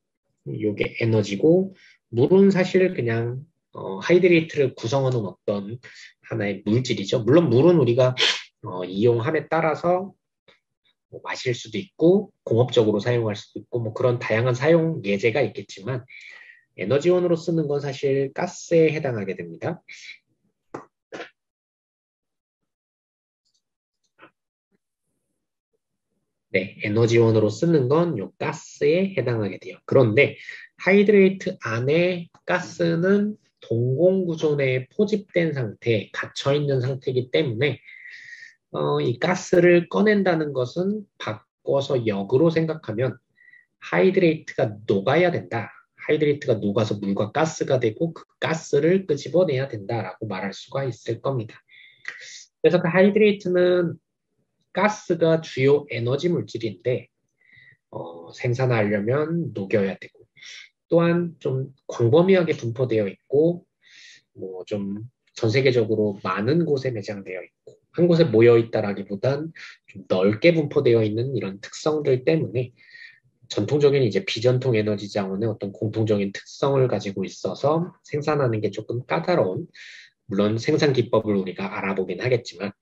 요게 에너지고 물은 사실 그냥 하이드레이트를 구성하는 어떤 하나의 물질이죠. 물론 물은 우리가 이용함에 따라서 뭐 마실 수도 있고 공업적으로 사용할 수도 있고 뭐 그런 다양한 사용 예제가 있겠지만 에너지원으로 쓰는 건 사실 가스에 해당하게 됩니다. 네, 에너지원으로 쓰는 건 요 가스에 해당하게 돼요. 그런데 하이드레이트 안에 가스는 동공구조 내에 포집된 상태, 갇혀있는 상태이기 때문에 이 가스를 꺼낸다는 것은 바꿔서 역으로 생각하면 하이드레이트가 녹아야 된다. 하이드레이트가 녹아서 물과 가스가 되고 그 가스를 끄집어내야 된다라고 말할 수가 있을 겁니다. 그래서 그 하이드레이트는 가스가 주요 에너지 물질인데 생산하려면 녹여야 되고 또한 좀 광범위하게 분포되어 있고 뭐 좀 전 세계적으로 많은 곳에 매장되어 있고 한 곳에 모여 있다라기보단 좀 넓게 분포되어 있는 이런 특성들 때문에 전통적인 이제 비전통 에너지 자원의 어떤 공통적인 특성을 가지고 있어서 생산하는 게 조금 까다로운 물론 생산 기법을 우리가 알아보긴 하겠지만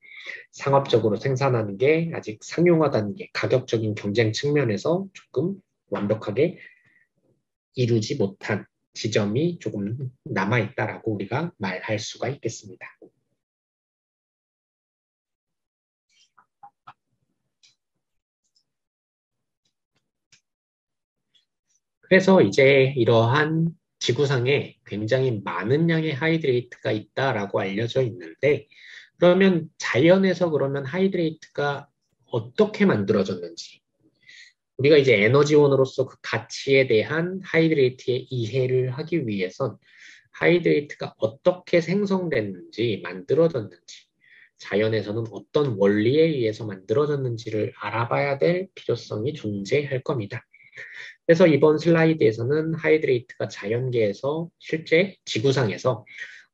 상업적으로 생산하는 게 아직 상용화 단계, 가격적인 경쟁 측면에서 조금 완벽하게 이루지 못한 지점이 조금 남아있다라고 우리가 말할 수가 있겠습니다. 그래서 이제 이러한 지구상에 굉장히 많은 양의 하이드레이트가 있다라고 알려져 있는데, 그러면 자연에서 그러면 하이드레이트가 어떻게 만들어졌는지, 우리가 이제 에너지원으로서 그 가치에 대한 하이드레이트의 이해를 하기 위해선 하이드레이트가 어떻게 생성됐는지, 만들어졌는지, 자연에서는 어떤 원리에 의해서 만들어졌는지를 알아봐야 될 필요성이 존재할 겁니다. 그래서 이번 슬라이드에서는 하이드레이트가 자연계에서 실제 지구상에서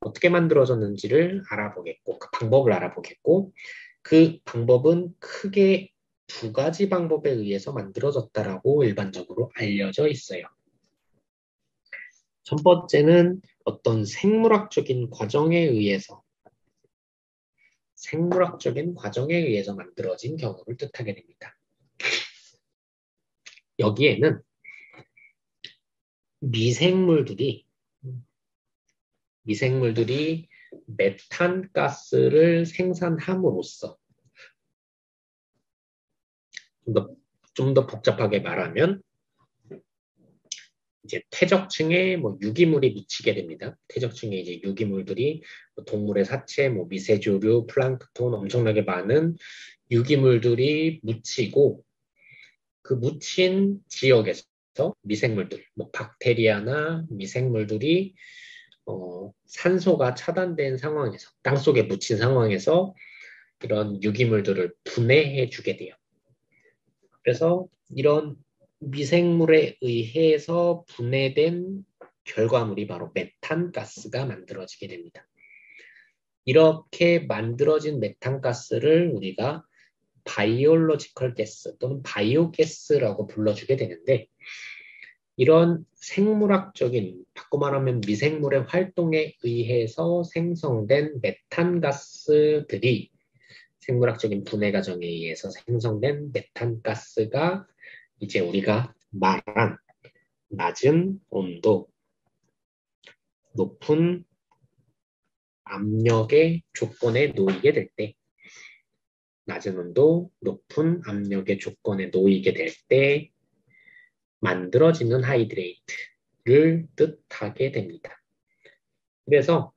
어떻게 만들어졌는지를 알아보겠고, 그 방법을 알아보겠고, 그 방법은 크게 두 가지 방법에 의해서 만들어졌다라고 일반적으로 알려져 있어요. 첫 번째는 어떤 생물학적인 과정에 의해서 만들어진 경우를 뜻하게 됩니다. 여기에는 미생물들이 메탄 가스를 생산함으로써, 좀 더 복잡하게 말하면 이제 퇴적층에 유기물이 묻히게 됩니다. 퇴적층에 이제 유기물들이 동물의 사체, 미세조류, 플랑크톤 엄청나게 많은 유기물들이 묻히고, 그 묻힌 지역에서 미생물들, 박테리아나 미생물들이 산소가 차단된 상황에서, 땅속에 묻힌 상황에서 이런 유기물들을 분해해 주게 돼요. 그래서 이런 미생물에 의해서 분해된 결과물이 바로 메탄가스가 만들어지게 됩니다. 이렇게 만들어진 메탄가스를 우리가 바이올로지컬 가스 또는 바이오가스라고 불러주게 되는데, 이런 생물학적인, 바꿔 말하면 미생물의 활동에 의해서 생성된 메탄가스들이, 생물학적인 분해 과정에 의해서 생성된 메탄가스가 이제 우리가 말한 낮은 온도, 높은 압력의 조건에 놓이게 될 때, 낮은 온도, 높은 압력의 조건에 놓이게 될 때 만들어지는 하이드레이트를 뜻하게 됩니다. 그래서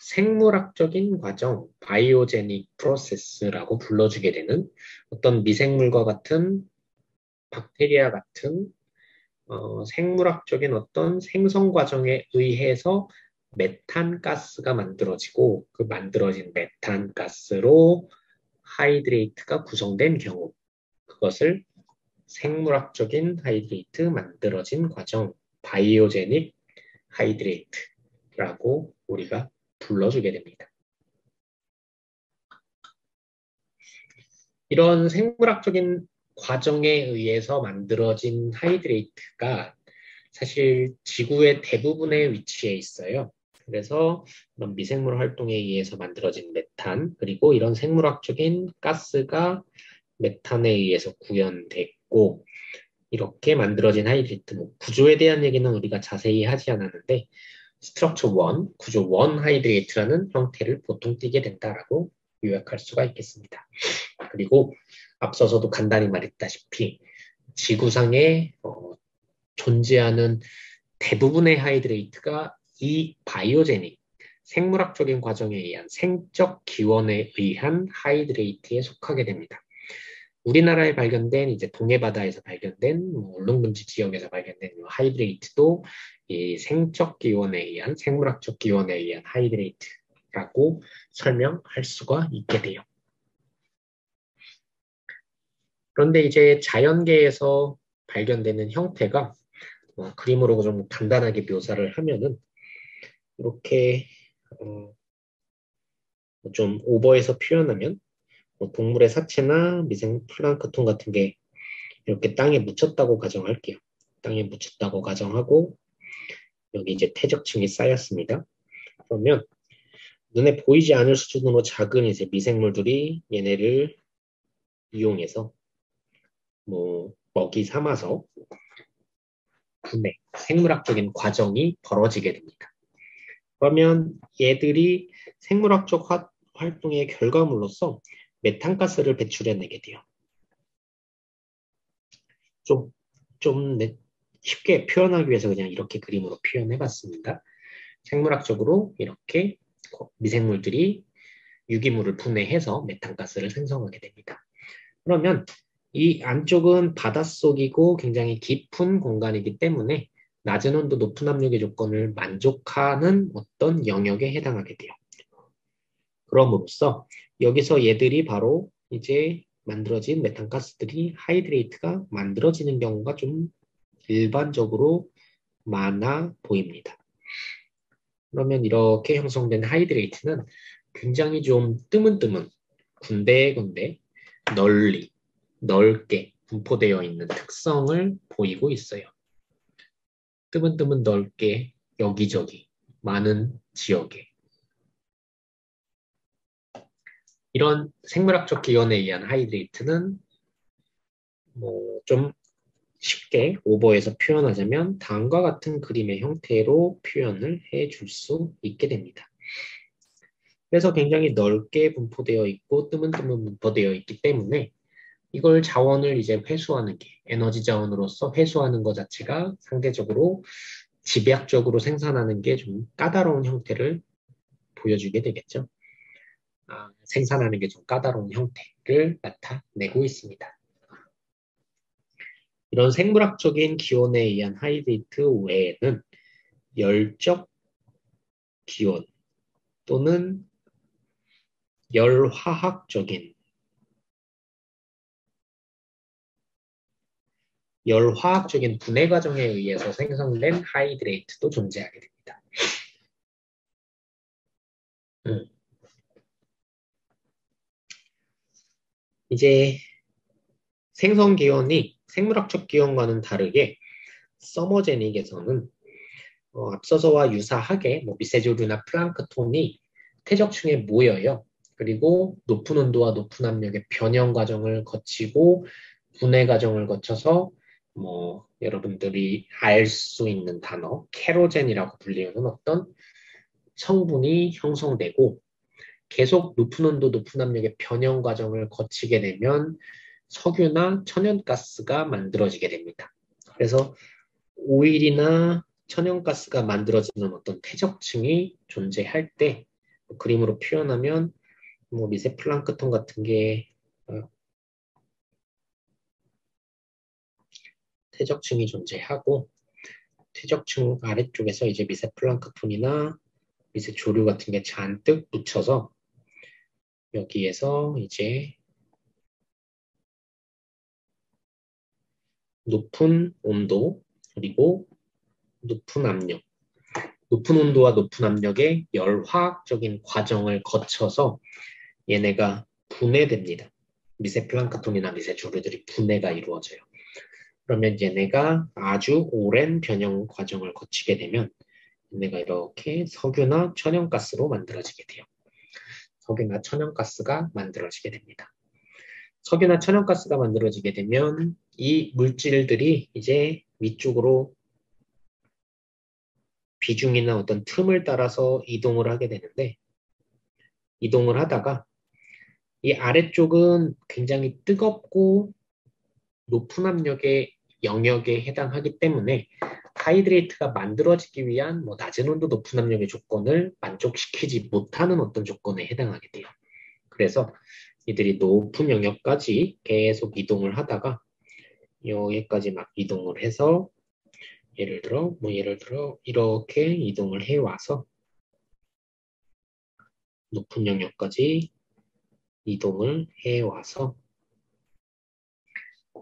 생물학적인 과정, 바이오제닉 프로세스라고 불러주게 되는 어떤 미생물과 같은, 박테리아 같은 생물학적인 어떤 생성 과정에 의해서 메탄가스가 만들어지고, 그 만들어진 메탄가스로 하이드레이트가 구성된 경우, 그것을 생물학적인 하이드레이트 만들어진 과정, 바이오제닉 하이드레이트라고 우리가 불러주게 됩니다. 이런 생물학적인 과정에 의해서 만들어진 하이드레이트가 사실 지구의 대부분의 위치에 있어요. 그래서 이런 미생물 활동에 의해서 만들어진 메탄, 그리고 이런 생물학적인 가스가 메탄에 의해서 구현됐고, 이렇게 만들어진 하이드레이트, 구조에 대한 얘기는 우리가 자세히 하지 않았는데, 스트럭처 1, 구조 1 하이드레이트라는 형태를 보통 띠게 된다라고 요약할 수가 있겠습니다. 그리고 앞서서도 간단히 말했다시피 지구상에 존재하는 대부분의 하이드레이트가 이 바이오제닉, 생물학적인 과정에 의한 생적 기원에 의한 하이드레이트에 속하게 됩니다. 우리나라에 발견된, 이제 동해바다에서 발견된, 울릉분지 지역에서 발견된 하이드레이트도 이 생적 기원에 의한, 생물학적 기원에 의한 하이드레이트라고 설명할 수가 있게 돼요. 그런데 이제 자연계에서 발견되는 형태가 그림으로 좀 간단하게 묘사를 하면은 이렇게 좀 오버해서 표현하면 동물의 사체나 미생 플랑크톤 같은 게 이렇게 땅에 묻혔다고 가정할게요. 땅에 묻혔다고 가정하고 여기 이제 퇴적층이 쌓였습니다. 그러면 눈에 보이지 않을 수준으로 작은 이제 미생물들이 얘네를 이용해서 먹이 삼아서 분해, 생물학적인 과정이 벌어지게 됩니다. 그러면 얘들이 생물학적 활동의 결과물로서 메탄가스를 배출해내게 돼요. 좀, 좀 쉽게 표현하기 위해서 그냥 이렇게 그림으로 표현해봤습니다. 생물학적으로 이렇게 미생물들이 유기물을 분해해서 메탄가스를 생성하게 됩니다. 그러면 이 안쪽은 바닷속이고 굉장히 깊은 공간이기 때문에 낮은 온도, 높은 압력의 조건을 만족하는 어떤 영역에 해당하게 돼요. 그럼으로써 여기서 얘들이 바로 이제 만들어진 메탄가스들이 하이드레이트가 만들어지는 경우가 좀 일반적으로 많아 보입니다. 그러면 이렇게 형성된 하이드레이트는 굉장히 좀 뜨문뜨문, 군데군데 널리, 넓게 분포되어 있는 특성을 보이고 있어요. 뜨문뜨문 넓게 여기저기 많은 지역에 이런 생물학적 기원에 의한 하이드레이트는 좀 쉽게 오버해서 표현하자면 다음과 같은 그림의 형태로 표현을 해줄 수 있게 됩니다. 그래서 굉장히 넓게 분포되어 있고 뜨문뜨문 분포되어 있기 때문에 이걸 자원을 이제 회수하는 게 에너지 자원으로서 회수하는 것 자체가 상대적으로 집약적으로 생산하는 게 좀 까다로운 형태를 보여주게 되겠죠. 생산하는 게 좀 까다로운 형태를 나타내고 있습니다. 이런 생물학적인 기원에 의한 하이드레이트 외에는 열적 기원 또는 열화학적인 분해 과정에 의해서 생성된 하이드레이트도 존재하게 됩니다. 이제 생성 기원이 생물학적 기원과는 다르게 서머제닉에서는 앞서서와 유사하게 미세조류나 플랑크톤이 퇴적층에 모여요. 그리고 높은 온도와 높은 압력의 변형 과정을 거치고 분해 과정을 거쳐서 여러분들이 알 수 있는 단어 케로젠이라고 불리는 어떤 성분이 형성되고 계속 높은 온도, 높은 압력의 변형 과정을 거치게 되면 석유나 천연가스가 만들어지게 됩니다. 그래서 오일이나 천연가스가 만들어지는 어떤 퇴적층이 존재할 때 그림으로 표현하면 미세 플랑크톤 같은 게 퇴적층이 존재하고 퇴적층 아래쪽에서 이제 미세 플랑크톤이나 미세 조류 같은 게 잔뜩 묻혀서 여기에서 이제 높은 온도 그리고 높은 압력, 높은 온도와 높은 압력의 열화학적인 과정을 거쳐서 얘네가 분해됩니다. 미세 플랑크톤이나 미세 조류들이 분해가 이루어져요. 그러면 얘네가 아주 오랜 변형 과정을 거치게 되면 얘네가 이렇게 석유나 천연가스로 만들어지게 돼요. 석유나 천연가스가 만들어지게 됩니다. 석유나 천연가스가 만들어지게 되면 이 물질들이 이제 위쪽으로 비중이나 어떤 틈을 따라서 이동을 하게 되는데 이동을 하다가 이 아래쪽은 굉장히 뜨겁고 높은 압력의 영역에 해당하기 때문에 하이드레이트가 만들어지기 위한 낮은 온도 높은 압력의 조건을 만족시키지 못하는 어떤 조건에 해당하게 돼요. 그래서 이들이 높은 영역까지 계속 이동을 하다가 여기까지 막 이동을 해서 예를 들어 이렇게 이동을 해와서 높은 영역까지 이동을 해와서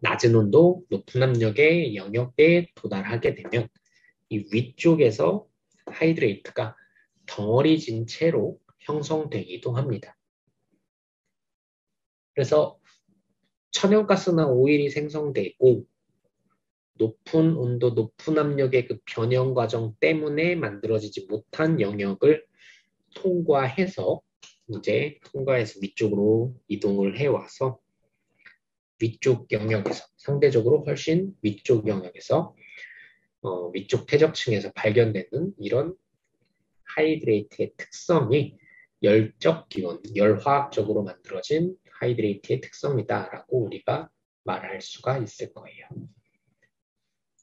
낮은 온도, 높은 압력의 영역에 도달하게 되면 이 위쪽에서 하이드레이트가 덩어리진 채로 형성되기도 합니다. 그래서 천연가스나 오일이 생성되고 높은 온도, 높은 압력의 그 변형 과정 때문에 만들어지지 못한 영역을 통과해서 위쪽으로 이동을 해와서 위쪽 영역에서 상대적으로 훨씬 위쪽 영역에서 위쪽 퇴적층에서 발견되는 이런 하이드레이트의 특성이 열적 기원, 열화학적으로 만들어진 하이드레이트의 특성이다라고 우리가 말할 수가 있을 거예요.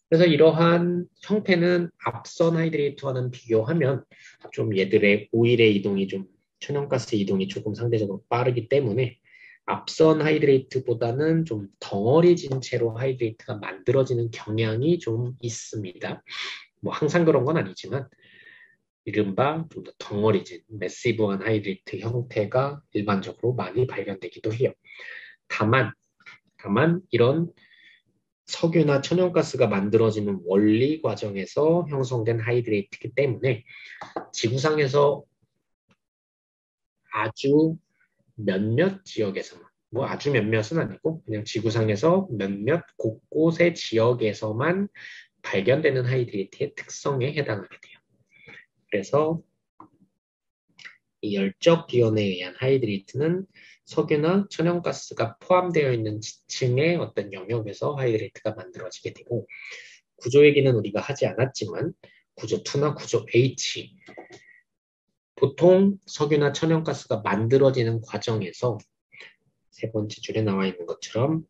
그래서 이러한 형태는 앞선 하이드레이트와는 비교하면 좀 얘들의 오일의 이동이 좀 천연가스 이동이 조금 상대적으로 빠르기 때문에 앞선 하이드레이트보다는 좀 덩어리진 채로 하이드레이트가 만들어지는 경향이 좀 있습니다. 뭐 항상 그런 건 아니지만 이른바 좀 더 덩어리진 매시브한 하이드레이트 형태가 일반적으로 많이 발견되기도 해요. 다만 이런 석유나 천연가스가 만들어지는 원리 과정에서 형성된 하이드레이트이기 때문에 지구상에서 아주 몇몇 지역에서만, 뭐 아주 몇몇은 아니고 그냥 지구상에서 몇몇 곳곳의 지역에서만 발견되는 하이드레이트의 특성에 해당하게 돼요. 그래서 이 열적 기원에 의한 하이드레이트는 석유나 천연가스가 포함되어 있는 지층의 어떤 영역에서 하이드레이트가 만들어지게 되고, 구조 얘기는 우리가 하지 않았지만 구조 2나 구조 H, 보통 석유나 천연가스가 만들어지는 과정에서 세 번째 줄에 나와 있는 것처럼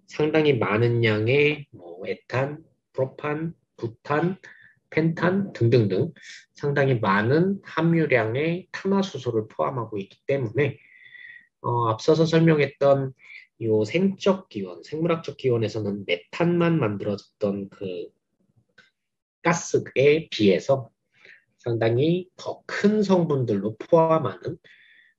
상당히 많은 양의 에탄, 프로판, 부탄, 펜탄 등등등 상당히 많은 함유량의 탄화수소를 포함하고 있기 때문에 앞서서 설명했던 이 생적 기원, 생물학적 기원에서는 메탄만 만들어졌던 그 가스에 비해서 상당히 더 큰 성분들로 포함하는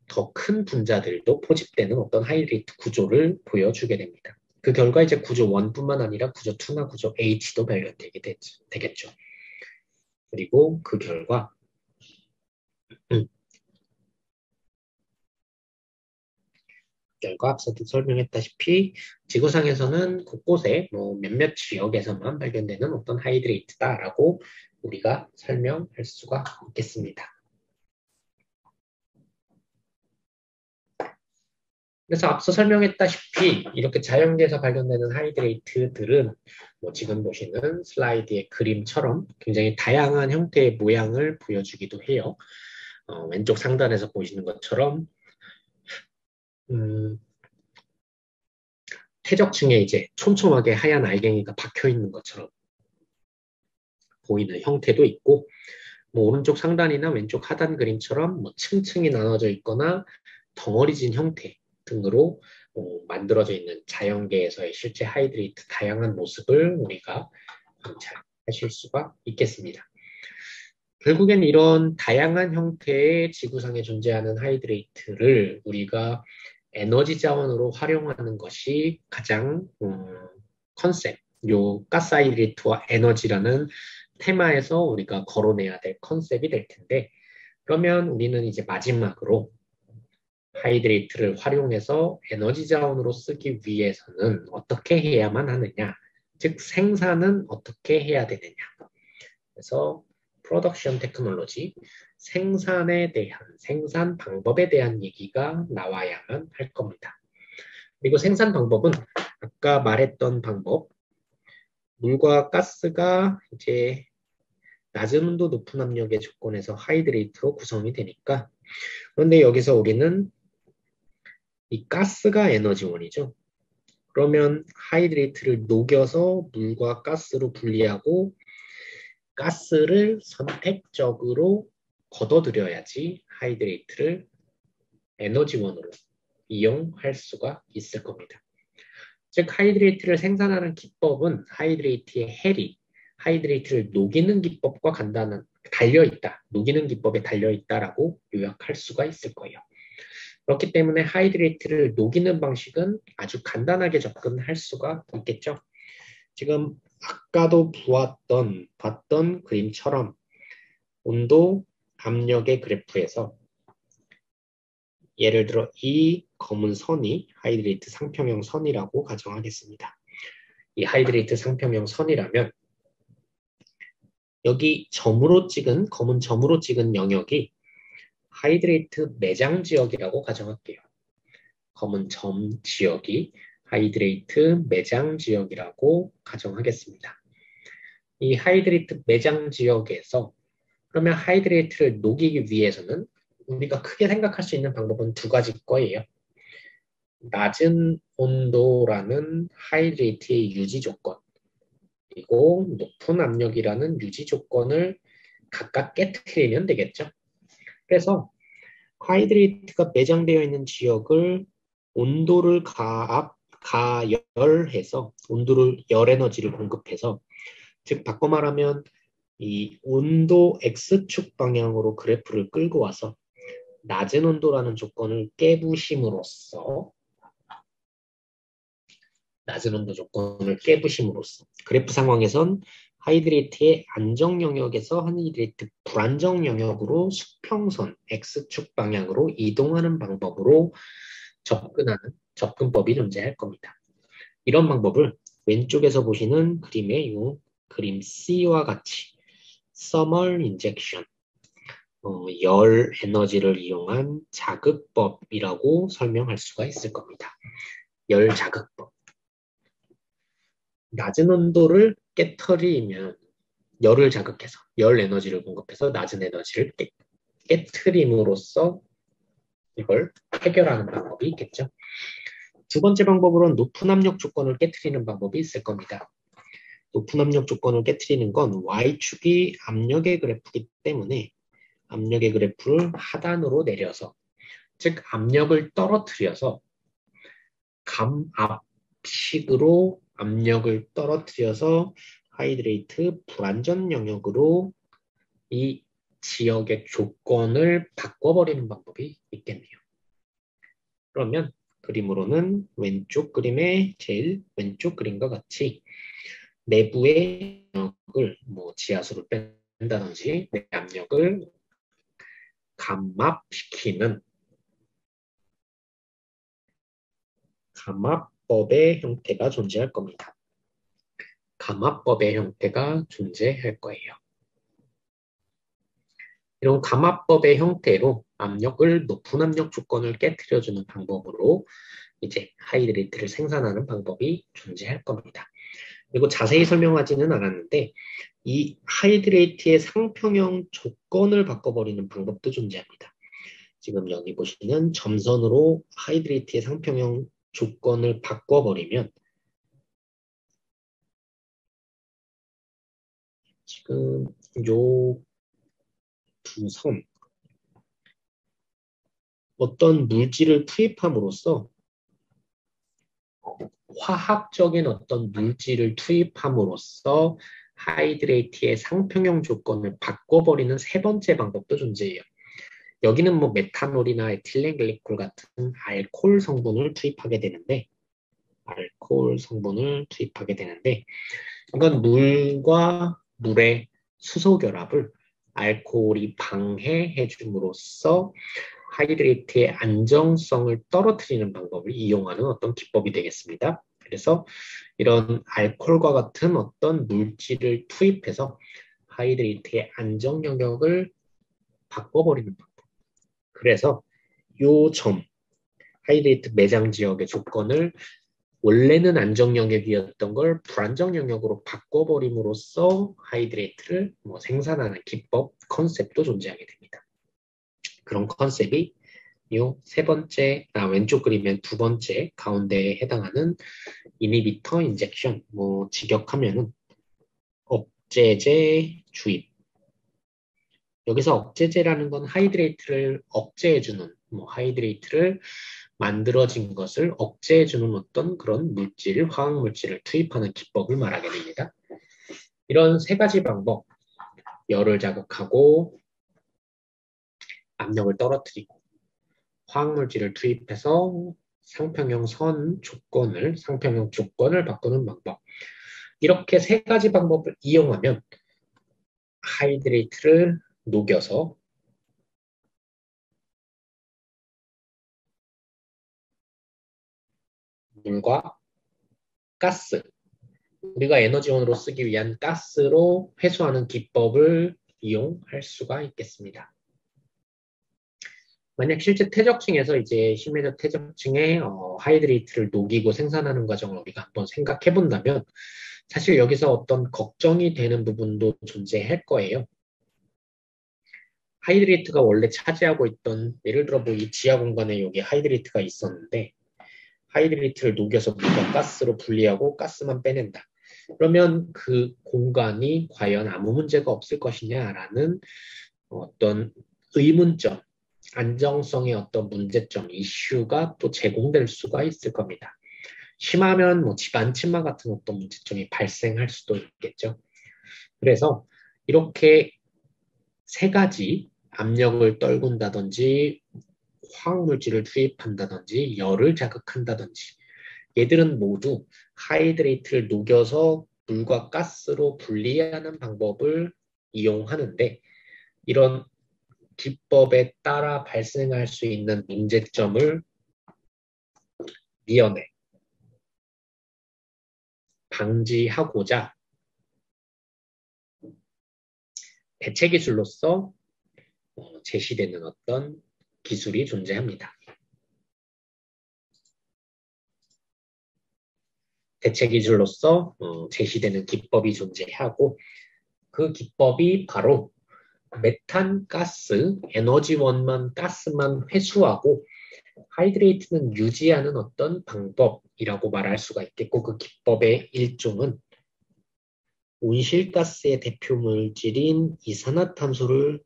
더 큰 분자들도 포집되는 어떤 하이드레이트 구조를 보여주게 됩니다. 그 결과 이제 구조 1뿐만 아니라 구조 2나 구조 H도 발견되게 되겠죠. 그리고 그 결과 앞서도 설명했다시피 지구상에서는 곳곳에 몇몇 지역에서만 발견되는 어떤 하이드레이트다라고 우리가 설명할 수가 있겠습니다. 그래서 앞서 설명했다시피 이렇게 자연계에서 발견되는 하이드레이트들은 지금 보시는 슬라이드의 그림처럼 굉장히 다양한 형태의 모양을 보여주기도 해요. 왼쪽 상단에서 보시는 것처럼 퇴적층에 이제 촘촘하게 하얀 알갱이가 박혀 있는 것처럼 보이는 형태도 있고, 오른쪽 상단이나 왼쪽 하단 그림처럼 층층이 나눠져 있거나 덩어리진 형태 등으로 만들어져 있는 자연계에서의 실제 하이드레이트 다양한 모습을 우리가 관찰하실 수가 있겠습니다. 결국엔 이런 다양한 형태의 지구상에 존재하는 하이드레이트를 우리가 에너지 자원으로 활용하는 것이 가장 컨셉, 요 가스하이드레이트와 에너지라는 테마에서 우리가 거론해야 될 컨셉이 될 텐데, 그러면 우리는 이제 마지막으로 하이드레이트를 활용해서 에너지 자원으로 쓰기 위해서는 어떻게 해야만 하느냐, 즉 생산은 어떻게 해야 되느냐. 그래서 프로덕션 테크놀로지, 생산에 대한, 생산 방법에 대한 얘기가 나와야만 할 겁니다. 그리고 생산 방법은 아까 말했던 방법, 물과 가스가 이제 낮은 온도 높은 압력의 조건에서 하이드레이트로 구성이 되니까, 그런데 여기서 우리는 이 가스가 에너지원이죠. 그러면 하이드레이트를 녹여서 물과 가스로 분리하고 가스를 선택적으로 걷어들여야지 하이드레이트를 에너지원으로 이용할 수가 있을 겁니다. 즉 하이드레이트를 생산하는 기법은 하이드레이트의 해리, 하이드레이트를 녹이는 기법과 달려있다, 녹이는 기법에 달려있다라고 요약할 수가 있을 거예요. 그렇기 때문에 하이드레이트를 녹이는 방식은 아주 간단하게 접근할 수가 있겠죠. 지금 아까도 봤던 그림처럼 온도, 압력의 그래프에서 예를 들어 이 검은 선이 하이드레이트 상평형 선이라고 가정하겠습니다. 이 하이드레이트 상평형 선이라면 여기 검은 점으로 찍은 영역이 하이드레이트 매장 지역이라고 가정할게요. 검은 점 지역이 하이드레이트 매장 지역이라고 가정하겠습니다. 이 하이드레이트 매장 지역에서 그러면 하이드레이트를 녹이기 위해서는 우리가 크게 생각할 수 있는 방법은 두 가지 거예요. 낮은 온도라는 하이드레이트의 유지 조건, 그리고 높은 압력이라는 유지 조건을 각각 깨트리면 되겠죠. 그래서 하이드레이트가 매장되어 있는 지역을 온도를 가열해서 온도를 열 에너지를 공급해서, 즉 바꿔 말하면 이 온도 X축 방향으로 그래프를 끌고 와서 낮은 온도라는 조건을 깨부심으로써 그래프 상황에선 하이드레이트의 안정 영역에서 하이드레이트 불안정 영역으로 수평선 X축 방향으로 이동하는 방법으로 접근법이 존재할 겁니다. 이런 방법을 왼쪽에서 보시는 그림의 이 그림 C와 같이 서멀 인젝션, 열 에너지를 이용한 자극법이라고 설명할 수가 있을 겁니다. 열 자극법. 낮은 온도를 깨트리면 열을 자극해서 열 에너지를 공급해서 낮은 에너지를 깨트림으로써 이걸 해결하는 방법이 있겠죠. 두 번째 방법으로는 높은 압력 조건을 깨트리는 방법이 있을 겁니다. 높은 압력 조건을 깨트리는 건 Y축이 압력의 그래프이기 때문에 압력의 그래프를 하단으로 내려서, 즉 압력을 떨어뜨려서 감압식으로 압력을 떨어뜨려서 하이드레이트 불안전 영역으로 이 지역의 조건을 바꿔버리는 방법이 있겠네요. 그러면 그림으로는 왼쪽 그림의 제일 왼쪽 그림과 같이 내부의 압력을 지하수를 뺀다든지 내압력을 감압시키는 감압법의 형태가 존재할 겁니다. 감압법의 형태가 존재할 거예요. 이런 감압법의 형태로 압력을 높은 압력 조건을 깨트려주는 방법으로 이제 하이드레이트를 생산하는 방법이 존재할 겁니다. 그리고 자세히 설명하지는 않았는데 이 하이드레이트의 상평형 조건을 바꿔버리는 방법도 존재합니다. 지금 여기 보시면 점선으로 하이드레이트의 상평형 조건을 바꿔버리면 지금 요 두 선 어떤 물질을 투입함으로써 화학적인 어떤 물질을 투입함으로써 하이드레이트의 상평형 조건을 바꿔버리는 세 번째 방법도 존재해요. 여기는 메탄올이나 에틸렌글리콜 같은 알코올 성분을 투입하게 되는데 이건 물과 물의 수소 결합을 알코올이 방해해 줌으로써 하이드레이트의 안정성을 떨어뜨리는 방법을 이용하는 어떤 기법이 되겠습니다. 그래서 이런 알코올과 같은 어떤 물질을 투입해서 하이드레이트의 안정 영역을 바꿔버리는 방법. 그래서 요 점, 하이드레이트 매장 지역의 조건을 원래는 안정 영역이었던 걸 불안정 영역으로 바꿔버림으로써 하이드레이트를 생산하는 기법, 컨셉도 존재하게 됩니다. 그런 컨셉이 이 세 번째, 왼쪽 그림의 두 번째 가운데에 해당하는 이니비터 인젝션, 직역하면은 억제제 주입. 여기서 억제제라는 건 하이드레이트를 억제해주는, 하이드레이트를 만들어진 것을 억제해주는 어떤 그런 물질, 화학물질을 투입하는 기법을 말하게 됩니다. 이런 세 가지 방법, 열을 자극하고 압력을 떨어뜨리고 화학물질을 투입해서 상평형 조건을 바꾸는 방법. 이렇게 세 가지 방법을 이용하면 하이드레이트를 녹여서 물과 가스, 우리가 에너지원으로 쓰기 위한 가스로 회수하는 기법을 이용할 수가 있겠습니다. 만약 실제 퇴적층에서 이제 심해적 퇴적층에 하이드레이트를 녹이고 생산하는 과정을 우리가 한번 생각해 본다면 사실 여기서 어떤 걱정이 되는 부분도 존재할 거예요. 하이드레이트가 원래 차지하고 있던 예를 들어 뭐 이 지하 공간에 여기 하이드레이트가 있었는데 하이드레이트를 녹여서 물과 가스로 분리하고 가스만 빼낸다. 그러면 그 공간이 과연 아무 문제가 없을 것이냐라는 어떤 의문점, 안정성의 어떤 문제점, 이슈가 또 제공될 수가 있을 겁니다. 심하면 뭐 집안 침하 같은 어떤 문제점이 발생할 수도 있겠죠. 그래서 이렇게 세 가지 압력을 떨군다든지 화학물질을 투입한다든지 열을 자극한다든지 얘들은 모두 하이드레이트를 녹여서 물과 가스로 분리하는 방법을 이용하는데 이런 기법에 따라 발생할 수 있는 문제점을 미연에 방지하고자 대체 기술로서 제시되는 어떤 기술이 존재합니다. 대체 기술로서 제시되는 기법이 존재하고 그 기법이 바로 메탄 가스, 에너지원만 가스만 회수하고 하이드레이트는 유지하는 어떤 방법이라고 말할 수가 있겠고 그 기법의 일종은 온실가스의 대표 물질인 이산화탄소를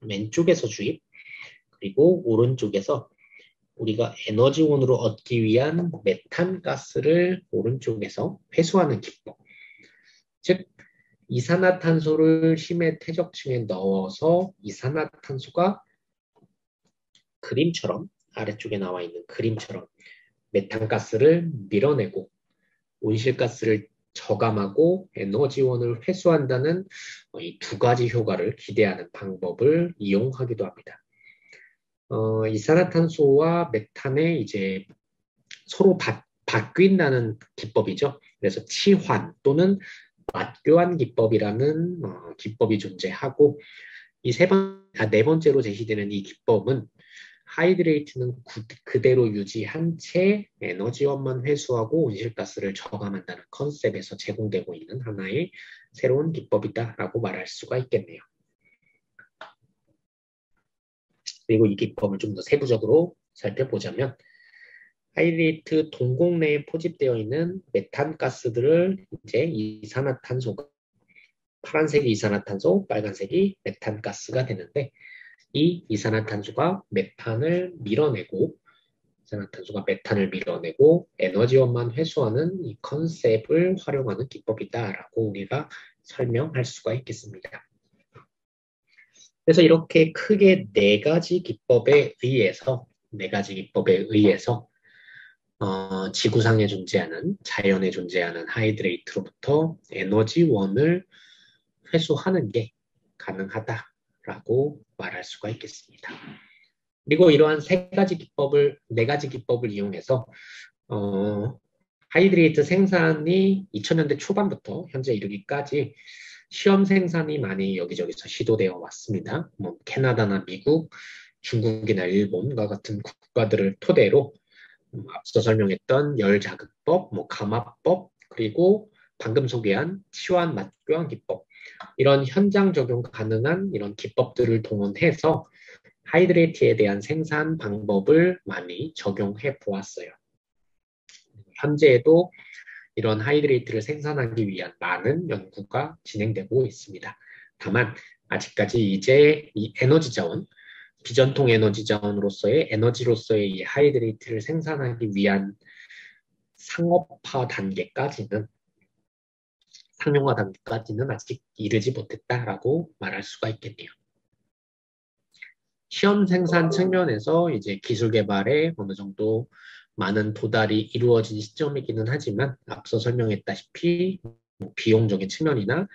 왼쪽에서 주입 그리고 오른쪽에서 우리가 에너지원으로 얻기 위한 메탄가스를 오른쪽에서 회수하는 기법. 즉 이산화탄소를 심해 퇴적층에 넣어서 이산화탄소가 그림처럼 아래쪽에 나와 있는 그림처럼 메탄가스를 밀어내고 온실가스를 저감하고 에너지원을 회수한다는 이 두 가지 효과를 기대하는 방법을 이용하기도 합니다. 이산화탄소와 메탄에 이제 서로 바뀐다는 기법이죠. 그래서 치환 또는 맞교환 기법이라는 기법이 존재하고 네 번째로 제시되는 이 기법은 하이드레이트는 그대로 유지한 채 에너지원만 회수하고 온실가스를 저감한다는 컨셉에서 제공되고 있는 하나의 새로운 기법이다라고 말할 수가 있겠네요. 그리고 이 기법을 좀 더 세부적으로 살펴보자면 하이드레이트 동공 내에 포집되어 있는 메탄가스들을 이제 이산화탄소가 파란색이 이산화탄소, 빨간색이 메탄가스가 되는데 이 이산화탄소가 메탄을 밀어내고 에너지원만 회수하는 이 컨셉을 활용하는 기법이다라고 우리가 설명할 수가 있겠습니다. 그래서 이렇게 크게 네 가지 기법에 의해서 지구상에 존재하는 자연에 존재하는 하이드레이트로부터 에너지원을 회수하는 게 가능하다라고 말할 수가 있겠습니다. 그리고 이러한 네 가지 기법을 이용해서 하이드레이트 생산이 2000년대 초반부터 현재 이르기까지 시험 생산이 많이 여기저기서 시도되어 왔습니다. 뭐 캐나다나 미국, 중국이나 일본과 같은 국가들을 토대로 앞서 설명했던 열자극법, 감압법, 그리고 방금 소개한 치환 맞교환 기법 이런 현장 적용 가능한 이런 기법들을 동원해서 하이드레이트에 대한 생산 방법을 많이 적용해 보았어요. 현재에도 이런 하이드레이트를 생산하기 위한 많은 연구가 진행되고 있습니다. 다만 아직까지 이제 이 에너지 자원, 비전통 에너지 자원으로서의 에너지로서의 이 하이드레이트를 생산하기 위한 상용화 단계까지는 아직 이르지 못했다라고 말할 수가 있겠네요. 시험 생산 측면에서 이제 기술 개발에 어느 정도 많은 도달이 이루어진 시점이기는 하지만 앞서 설명했다시피 비용적인 측면이나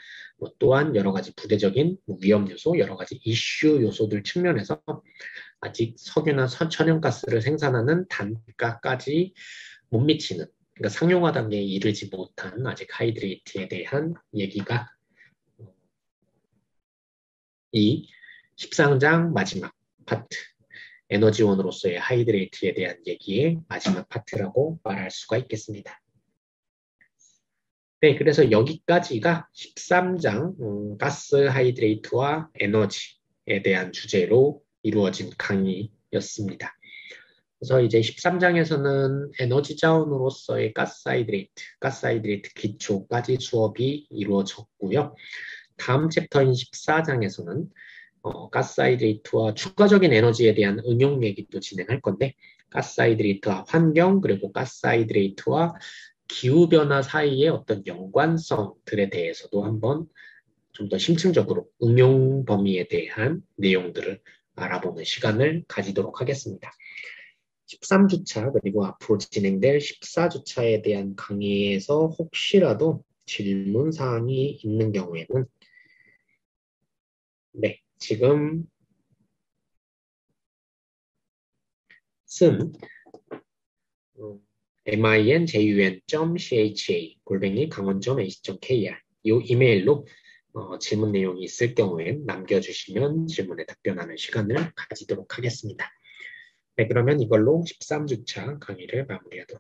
또한 여러 가지 부대적인 위험 요소, 여러 가지 이슈 요소들 측면에서 아직 석유나 천연가스를 생산하는 단가까지 못 미치는 그러니까 상용화 단계에 이르지 못한 아직 하이드레이트에 대한 얘기가 이 13장 마지막 파트 에너지원으로서의 하이드레이트에 대한 얘기의 마지막 파트라고 말할 수가 있겠습니다. 네, 그래서 여기까지가 13장 가스 하이드레이트와 에너지에 대한 주제로 이루어진 강의였습니다. 그래서 이제 13장에서는 에너지 자원으로서의 가스 하이드레이트 기초까지 수업이 이루어졌고요. 다음 챕터인 14장에서는 가스 하이드레이트와 추가적인 에너지에 대한 응용 얘기도 진행할 건데, 가스 하이드레이트와 환경, 그리고 가스 하이드레이트와 기후변화 사이의 어떤 연관성들에 대해서도 한번 좀 더 심층적으로 응용 범위에 대한 내용들을 알아보는 시간을 가지도록 하겠습니다. 13주차 그리고 앞으로 진행될 14주차에 대한 강의에서 혹시라도 질문 사항이 있는 경우에는 네, 지금 쓴 minjun.cha@강원.ac.kr 이 이메일로 질문 내용이 있을 경우엔 남겨주시면 질문에 답변하는 시간을 가지도록 하겠습니다. 네, 그러면 이걸로 13주차 강의를 마무리하도록